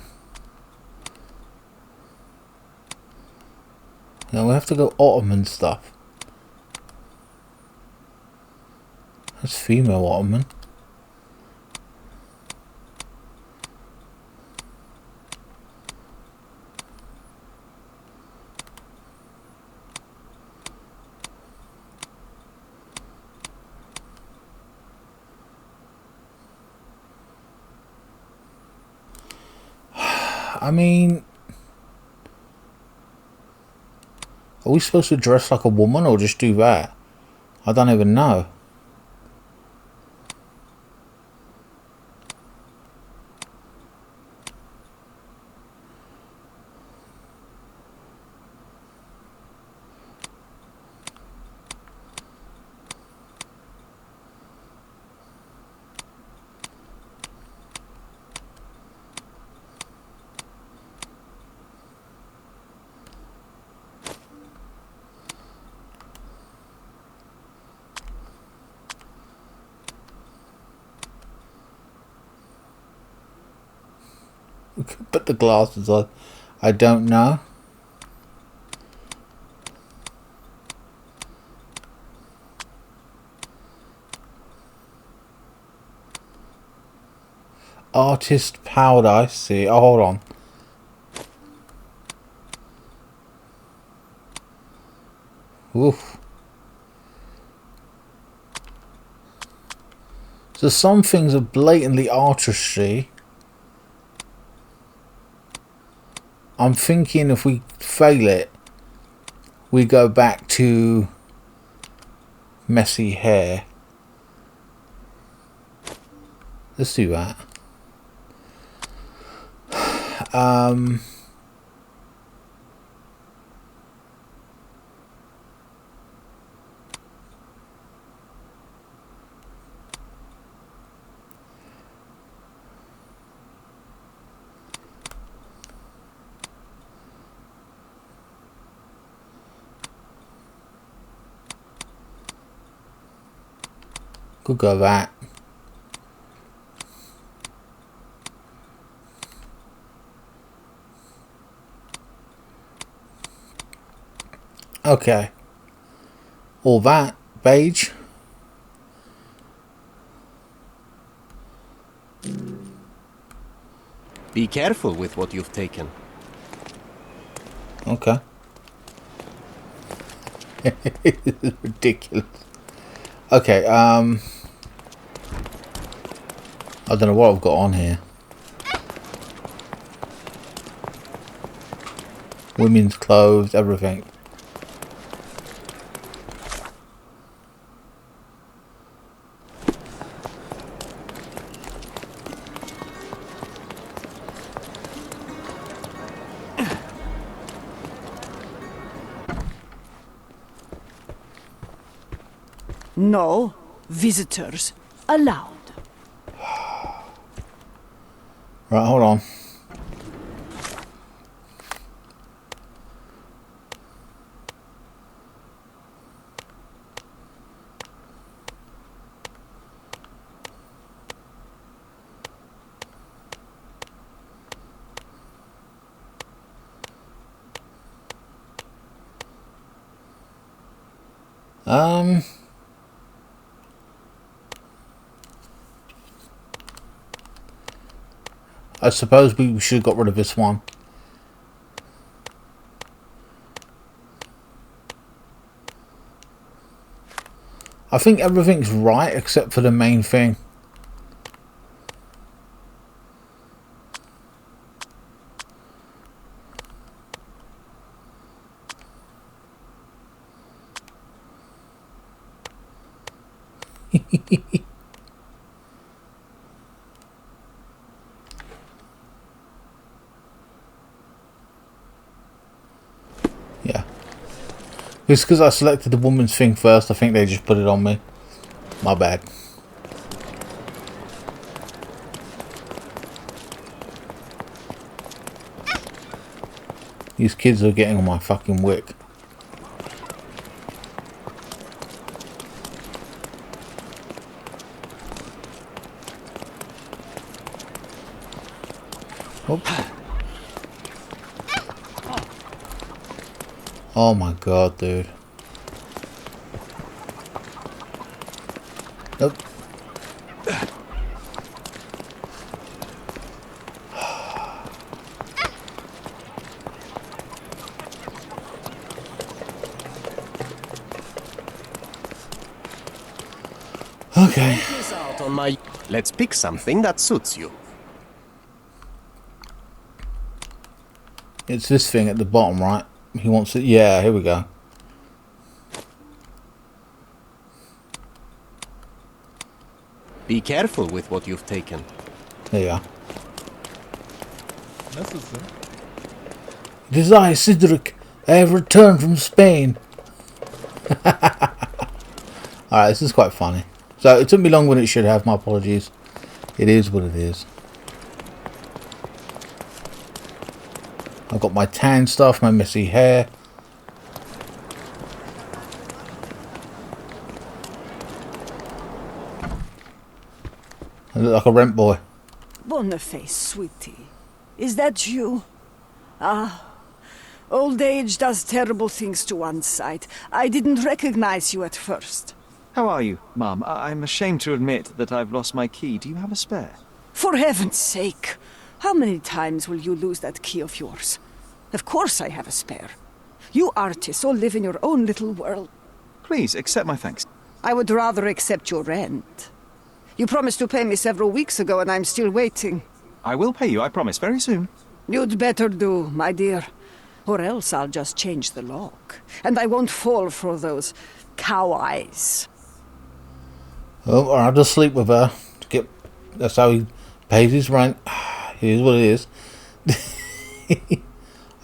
Now we have to go Ottoman stuff. That's female Ottoman. I mean, are we supposed to dress like a woman or just do that? I don't even know. We could put the glasses on. I don't know. Artist powder, I see. Oh, hold on. Oof. So some things are blatantly artistry. I'm thinking if we fail it, we go back to messy hair. Let's do that. Could go that. Okay. All that beige. Be careful with what you've taken. Okay. Ridiculous. Okay, I don't know what I've got on here. Women's clothes, everything. No visitors allowed. Right, hold on. I suppose we should have got rid of this one. I think everything's right except for the main thing. Yeah. It's because I selected the woman's thing first. I think they just put it on me. My bad. These kids are getting on my fucking wick. Oh my god, dude. Nope. Okay. Let's pick something that suits you. It's this thing at the bottom, right? He wants it. Yeah, here we go. Be careful with what you've taken. There you are. It is I, Cedric. I have returned from Spain. Alright, this is quite funny. So, it took me longer than it should have. My apologies. It is what it is. I've got my tan stuff, my messy hair. I look like a rent boy. Boniface, sweetie. Is that you? Ah, old age does terrible things to one's sight. I didn't recognize you at first. How are you, Mum? I'm ashamed to admit that I've lost my key. Do you have a spare? For heaven's sake! How many times will you lose that key of yours? Of course I have a spare. You artists all live in your own little world. Please, accept my thanks. I would rather accept your rent. You promised to pay me several weeks ago and I'm still waiting. I will pay you, I promise, very soon. You'd better do, my dear. Or else I'll just change the lock. And I won't fall for those cow eyes. Oh, I'll just sleep with her. That's how he pays his rent. Here's what it is.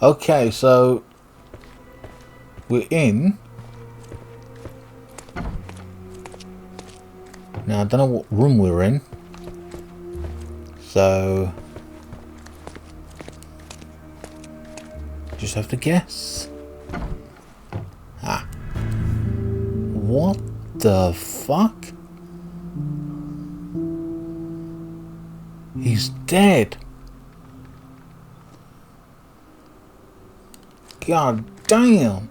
Okay, so we're in. Now I don't know what room we're in. So just have to guess. Ah. What the fuck? He's dead. God damn.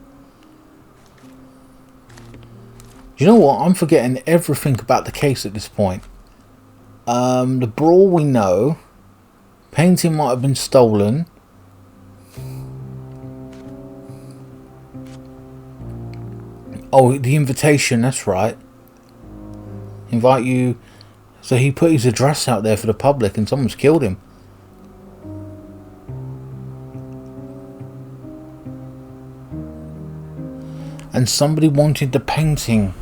You know what? I'm forgetting everything about the case at this point. The brawl we know. Painting might have been stolen. Oh, the invitation, that's right. Invite you. So he put his address out there for the public and someone's killed him. And somebody wanted the painting.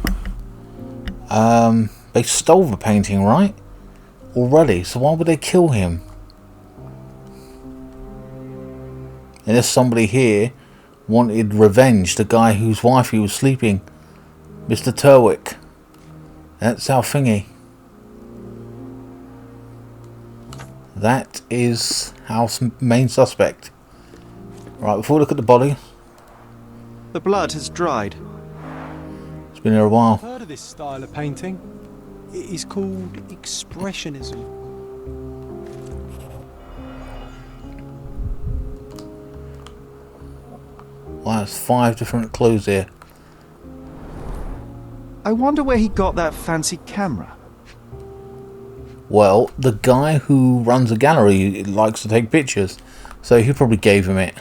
They stole the painting, right? Already, so why would they kill him? Unless somebody here wanted revenge, the guy whose wife he was sleeping. Mr. Turwick. That's our thingy. That is our main suspect. Right, before we look at the body. The blood has dried. It's been here a while. Heard of this style of painting? It is called expressionism. Wow, there's 5 different clues here. I wonder where he got that fancy camera. Well, the guy who runs a gallery likes to take pictures, so he probably gave him it.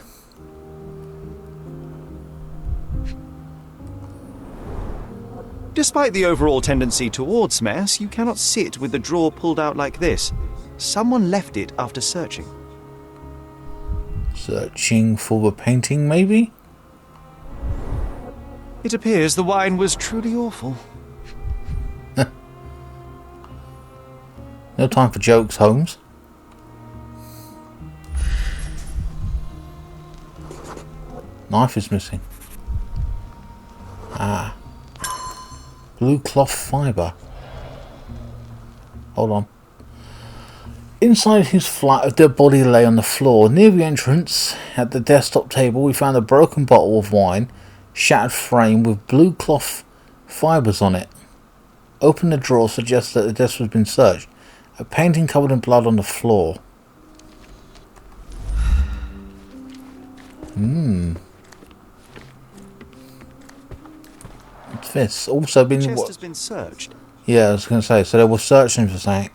Despite the overall tendency towards mess, you cannot sit with the drawer pulled out like this. Someone left it after searching. Searching for the painting, maybe? It appears the wine was truly awful. No time for jokes, Holmes. Knife is missing. Ah. Blue cloth fibre. Hold on. Inside his flat, a dead body lay on the floor. Near the entrance, at the desktop table, we found a broken bottle of wine, shattered frame with blue cloth fibres on it. Open the drawer suggests that the desk has been searched. A painting covered in blood on the floor. What's this? Also been... The chest has been searched. Yeah, I was going to say, so they were searching for something.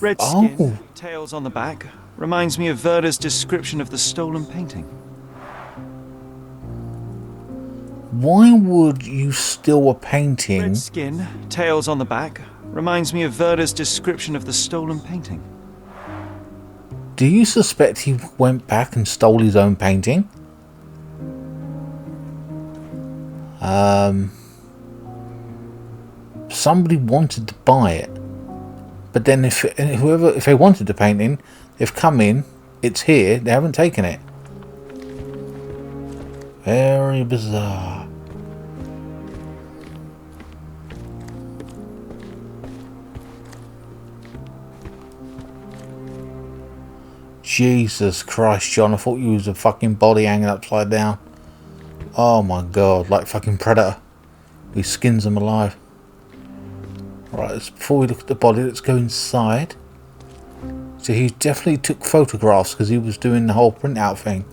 Red skin, tails on the back. Reminds me of Werder's description of the stolen painting. Why would you steal a painting? Red skin, tails on the back. Reminds me of Werder's description of the stolen painting. Do you suspect he went back and stole his own painting? Somebody wanted to buy it, but then if they wanted the painting, they've come in, it's here, they haven't taken it. Very bizarre. Jesus Christ, John, I thought you was a fucking body hanging upside down. Oh my god, like fucking Predator. He skins them alive. Right, before we look at the body, let's go inside. So he definitely took photographs because he was doing the whole printout thing.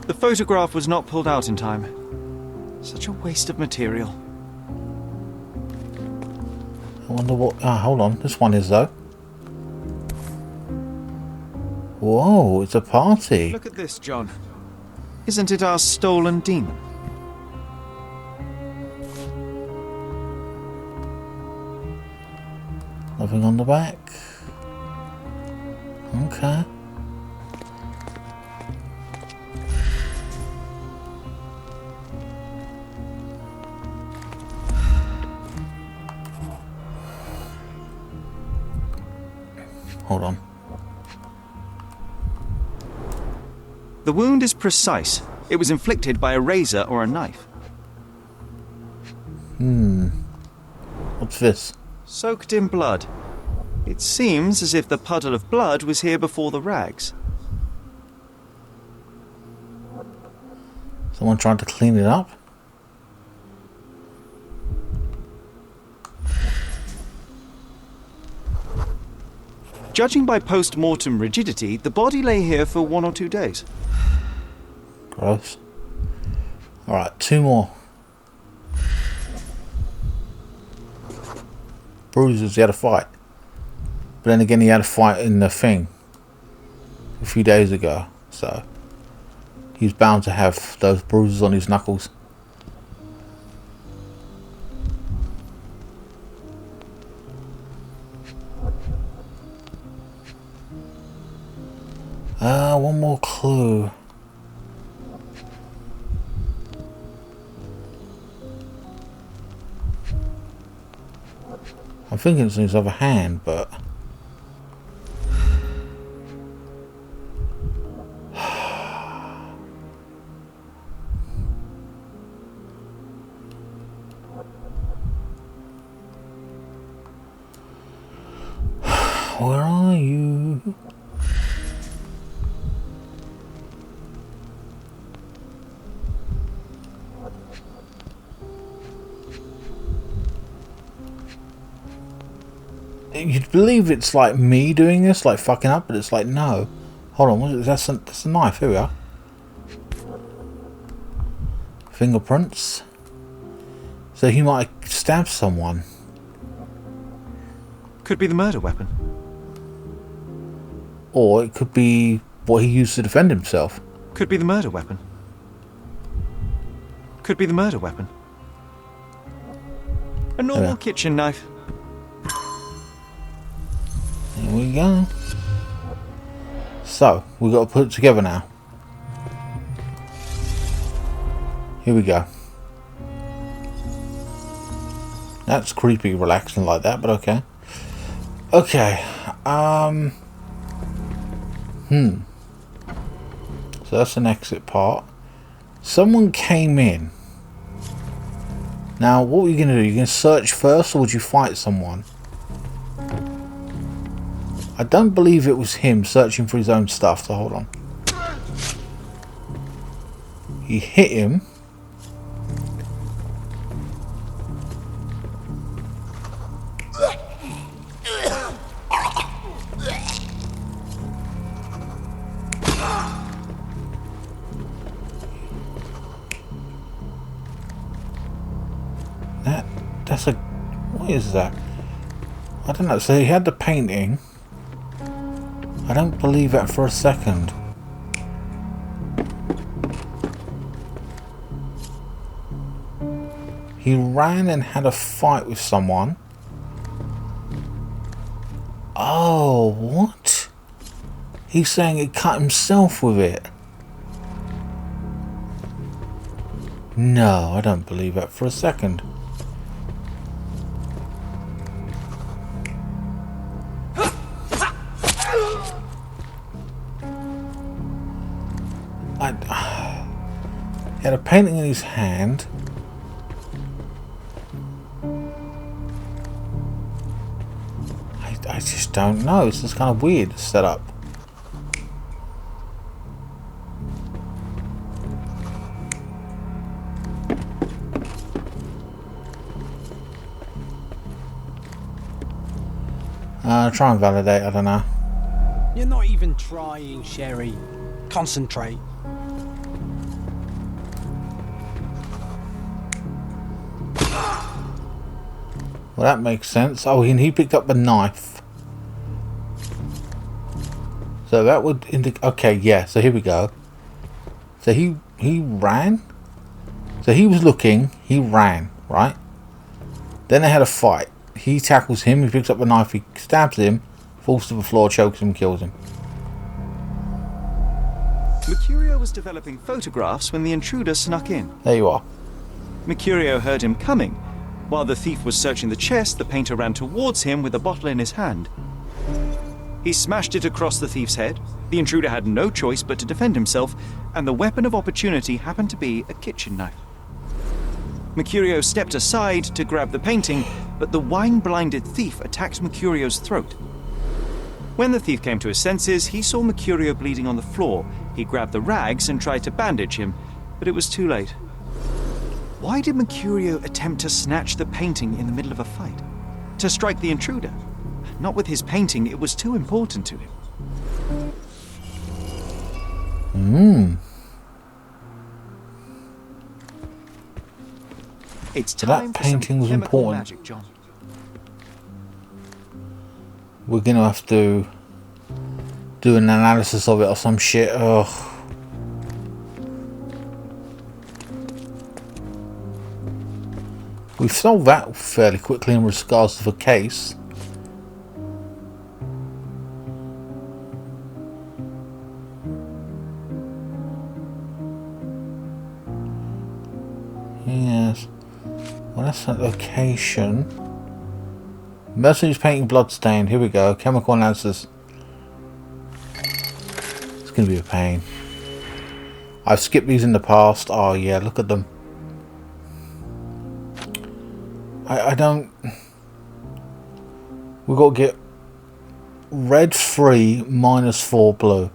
The photograph was not pulled out in time. Such a waste of material. I wonder what... Ah, hold on. This one is, though. Whoa, it's a party. Look at this, John. Isn't it our stolen demon? Nothing on the back. Okay. Hold on. The wound is precise. It was inflicted by a razor or a knife. What's this? Soaked in blood. It seems as if the puddle of blood was here before the rags. Someone tried to clean it up? Judging by post-mortem rigidity, the body lay here for 1 or 2 days. Gross. Alright, 2 more. Bruises, he had a fight. But then again, he had a fight in the thing a few days ago, so he's bound to have those bruises on his knuckles. One more clue. I'm thinking it's in his other hand, but where are you? You'd believe it's like me doing this, like fucking up, but it's like, no. Hold on, what is it? That's a knife. Here we are. Fingerprints. So he might have stabbed someone. Could be the murder weapon. Or it could be what he used to defend himself. Could be the murder weapon. Could be the murder weapon. A normal kitchen knife. Here we go. So, we've got to put it together now. Here we go. That's creepy, relaxing like that, but okay. Okay. So that's an exit part. Someone came in. Now, what are you going to do? You're going to search first, or would you fight someone? I don't believe it was him searching for his own stuff, so hold on. He hit him. That's a... what is that? I don't know. So he had the painting. I don't believe that for a second. He ran and had a fight with someone. Oh, what? He's saying he cut himself with it. No, I don't believe that for a second. He had a painting in his hand. I just don't know. It's just kind of weird setup. Try and validate. I don't know. You're not even trying, Sherry. Concentrate. Well, that makes sense. Oh, and he picked up the knife. So that would indicate... okay, yeah. So here we go. So he ran. So he was looking. He ran, right? Then they had a fight. he tackles him, he picks up the knife, he stabs him, falls to the floor, chokes him, kills him. Mercurio was developing photographs when the intruder snuck in. There you are. Mercurio heard him coming. While the thief was searching the chest, the painter ran towards him with a bottle in his hand. He smashed it across the thief's head. The intruder had no choice but to defend himself, and the weapon of opportunity happened to be a kitchen knife. Mercurio stepped aside to grab the painting, but the wine-blinded thief attacked Mercurio's throat. When the thief came to his senses, he saw Mercurio bleeding on the floor. He grabbed the rags and tried to bandage him, but it was too late. Why did Mercurio attempt to snatch the painting in the middle of a fight? To strike the intruder? Not with his painting, it was too important to him. It's time that for some painting was chemical important. magic, John. We're gonna have to do an analysis of it or some shit. Ugh. We've solved that fairly quickly in regards to the case. Yes. Well, that's that location. Mercedes painting bloodstained. Here we go. Chemical analysis. It's going to be a pain. I've skipped these in the past. Oh yeah, look at them. I don't... We've got to get red 3 minus 4 blue.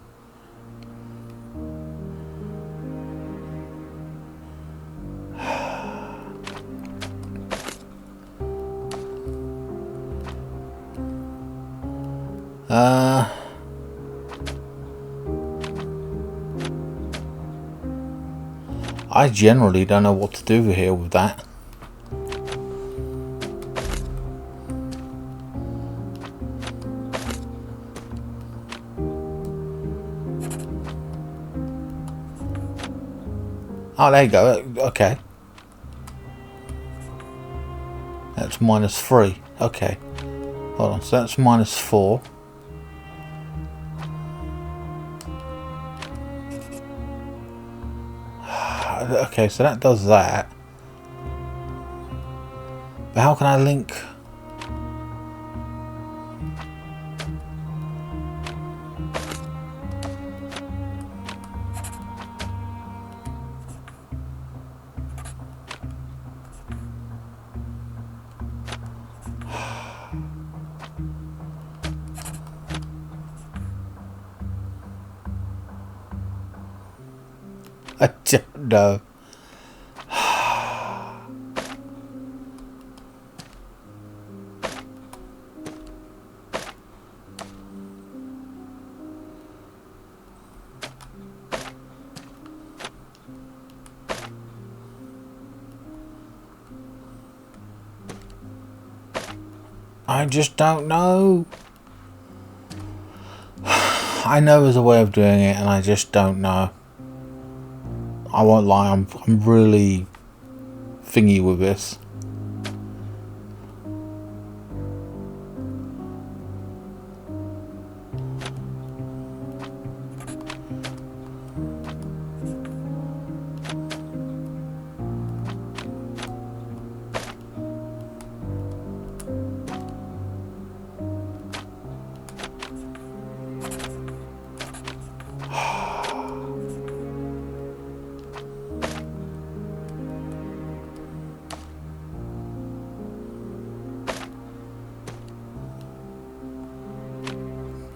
I generally don't know what to do here with that. Oh, there you go. Okay. That's minus 3. Okay. Hold on. So that's minus 4. Okay, so that does that. But how can I link? I don't know. I just don't know. I know there's a way of doing it and I just don't know. I won't lie, I'm really thingy with this.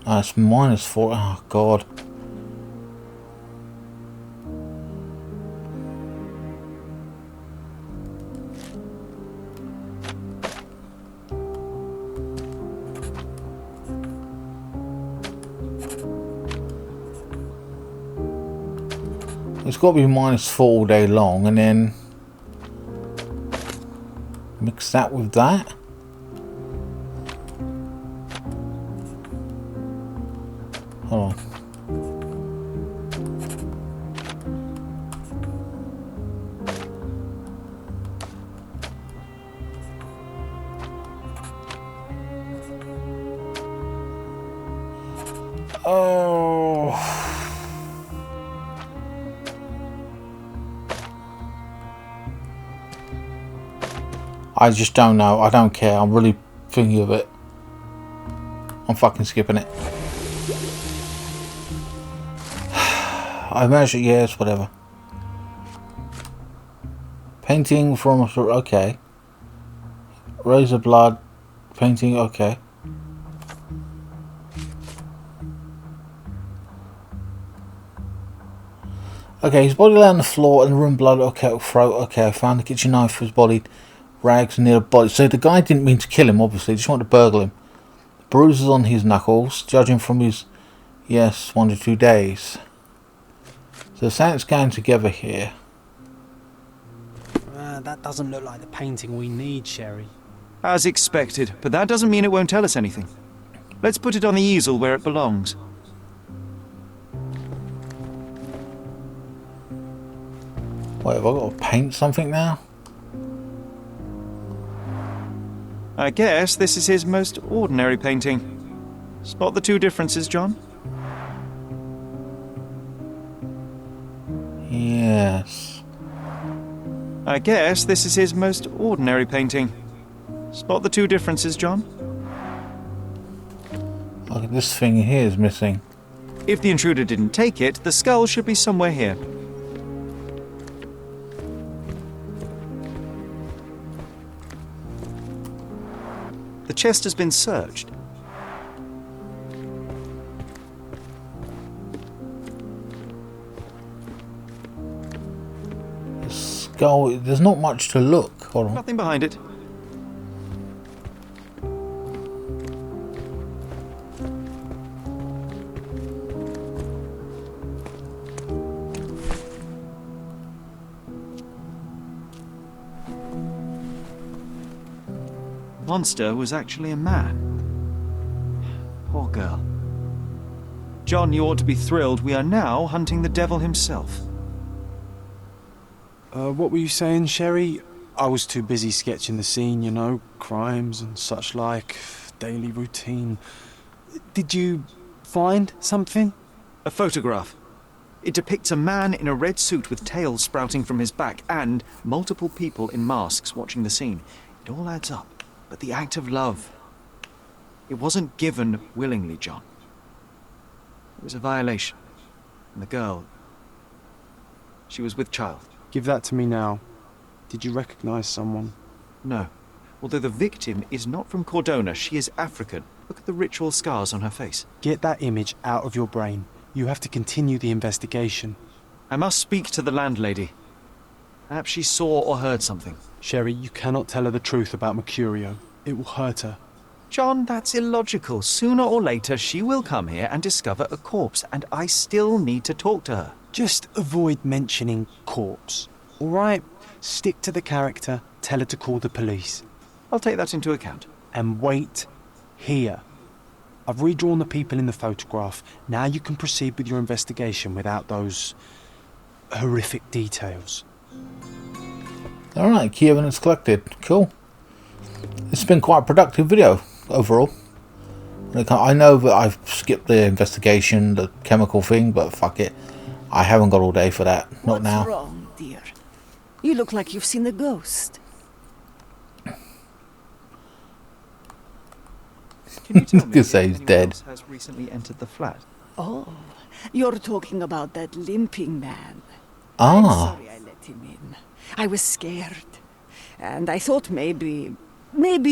It's minus 4. Oh god. It's got to be minus 4 all day long, and then mix that with that. Hold on. Oh. I just don't know. I don't care. I'm really thinking of it. I'm fucking skipping it. I imagine, yes, whatever. Painting from... Okay. Rose of blood. Painting, okay. Okay, his body lay on the floor and the room blood. Okay, throat. Okay, I found the kitchen knife for his body. Rags near the body. So the guy didn't mean to kill him, obviously. He just wanted to burgle him. Bruises on his knuckles, judging from his... Yes, 1 to 2 days. So something's going together here. That doesn't look like the painting we need, Sherry. As expected, but that doesn't mean it won't tell us anything. Let's put it on the easel where it belongs. Wait, have I got to paint something now? I guess this is his most ordinary painting. Spot the two differences, John? Yes. I guess this is his most ordinary painting. Spot the two differences, John? Look, this thing here is missing. If the intruder didn't take it, the skull should be somewhere here. The chest has been searched. The skull, there's not much to look. Hold on. Nothing behind it. Monster was actually a man. Poor girl. John, you ought to be thrilled. We are now hunting the devil himself. What were you saying, Sherry? I was too busy sketching the scene, you know, crimes and such like, daily routine. Did you find something? A photograph. It depicts a man in a red suit with tails sprouting from his back and multiple people in masks watching the scene. It all adds up. But the act of love, it wasn't given willingly, John. It was a violation. And the girl, she was with child. Give that to me now. Did you recognize someone? No. Although the victim is not from Cordona, she is African. Look at the ritual scars on her face. Get that image out of your brain. You have to continue the investigation. I must speak to the landlady. Perhaps she saw or heard something. Sherry, you cannot tell her the truth about Mercurio. It will hurt her. John, that's illogical. Sooner or later, she will come here and discover a corpse, and I still need to talk to her. Just avoid mentioning corpse, all right? Stick to the character, tell her to call the police. I'll take that into account. And wait here. I've redrawn the people in the photograph. Now you can proceed with your investigation without those horrific details. Alright, key evidence collected. Cool. It's been quite a productive video overall. I know that I've skipped the investigation, the chemical thing, but fuck it. I haven't got all day for that. Not now. What's wrong, dear? You look like you've seen a ghost. Can you tell me Could say he's if anyone dead. else has recently entered the flat? Oh, you're talking about that limping man. I'm sorry I let him in. I was scared. And I thought maybe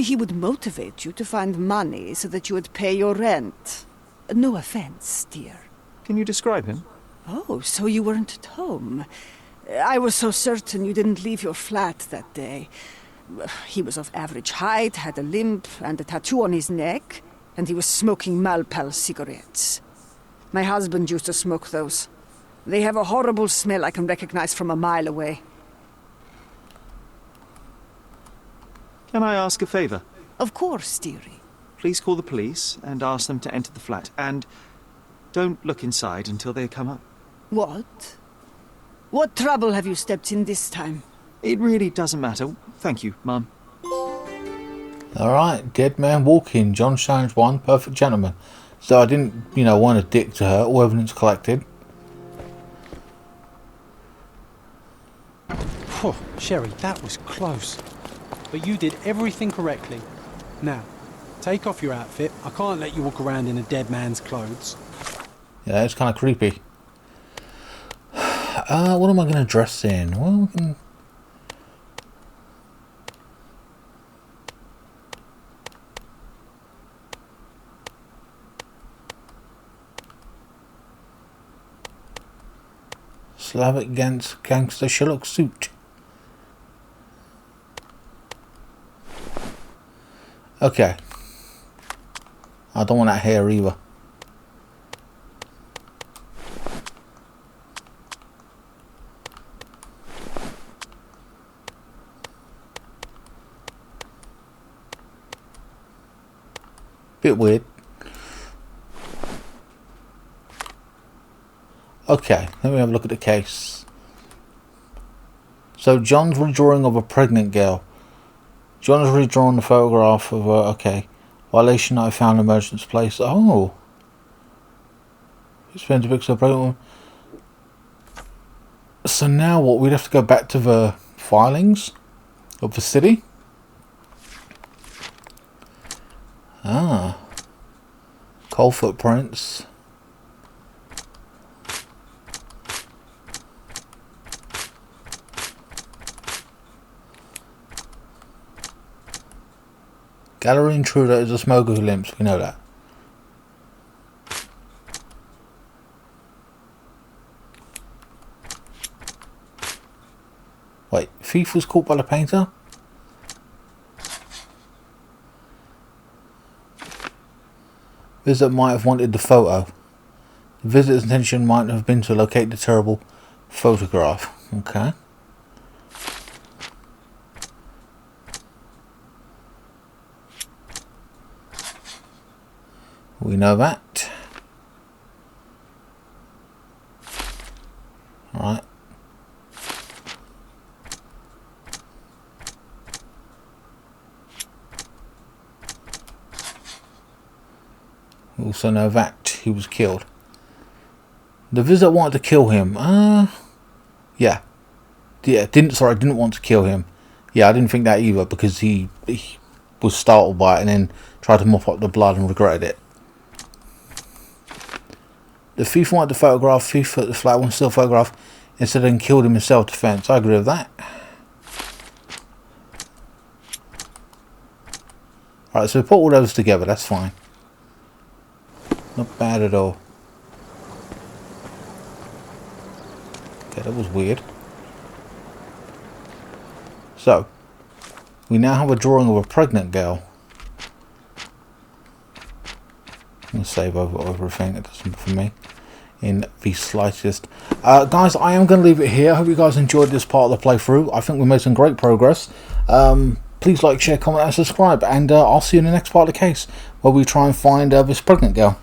he would motivate you to find money so that you would pay your rent. No offense, dear. Can you describe him? Oh, so you weren't at home. I was so certain you didn't leave your flat that day. He was of average height, had a limp and a tattoo on his neck, and he was smoking Malpal cigarettes. My husband used to smoke those. They have a horrible smell I can recognize from a mile away. Can I ask a favor? Of course, dearie. Please call the police and ask them to enter the flat. And don't look inside until they come up. What? What trouble have you stepped in this time? It really doesn't matter. Thank you, Mum. Alright, Dead Man Walking, John Challenge 1, Perfect Gentleman. So I didn't, you know, want to dick to her. All evidence collected. Phew, Sherry, that was close. But you did everything correctly. Now, take off your outfit. I can't let you walk around in a dead man's clothes. Yeah, it's kind of creepy. What am I going to dress in? Well, we can... Slavic gangster Sherlock suit. Okay. I don't want that hair either. Bit weird. Okay, let me have a look at the case. So John's redrawing of a pregnant girl. John has redrawn the photograph of her. Okay. Violation I found in emergency place. Oh. It's been to picture a pregnant woman. So now what? We'd have to go back to the filings of the city. Ah. Cold footprints. Gallery intruder is a smoker who limps. We know that. Wait, thief was caught by the painter? Visitor might have wanted the photo. The visitor's intention might have been to locate the terrible photograph. Okay. We know that. Alright. We also know that he was killed. The visitor wanted to kill him. Yeah. Didn't want to kill him. Yeah, I didn't think that either, because he was startled by it and then tried to mop up the blood and regretted it. The thief wanted to photograph. Thief at the flat wanted to still photograph instead of killed him in self-defense. I agree with that. Alright, so we put all those together. That's fine. Not bad at all. Okay, that was weird. So, we now have a drawing of a pregnant girl. I'm going to save over everything. It doesn't for me in the slightest. Guys, I am going to leave it here. I hope you guys enjoyed this part of the playthrough. I think we made some great progress. Please like, share, comment and subscribe. And I'll see you in the next part of the case, where we try and find this pregnant girl.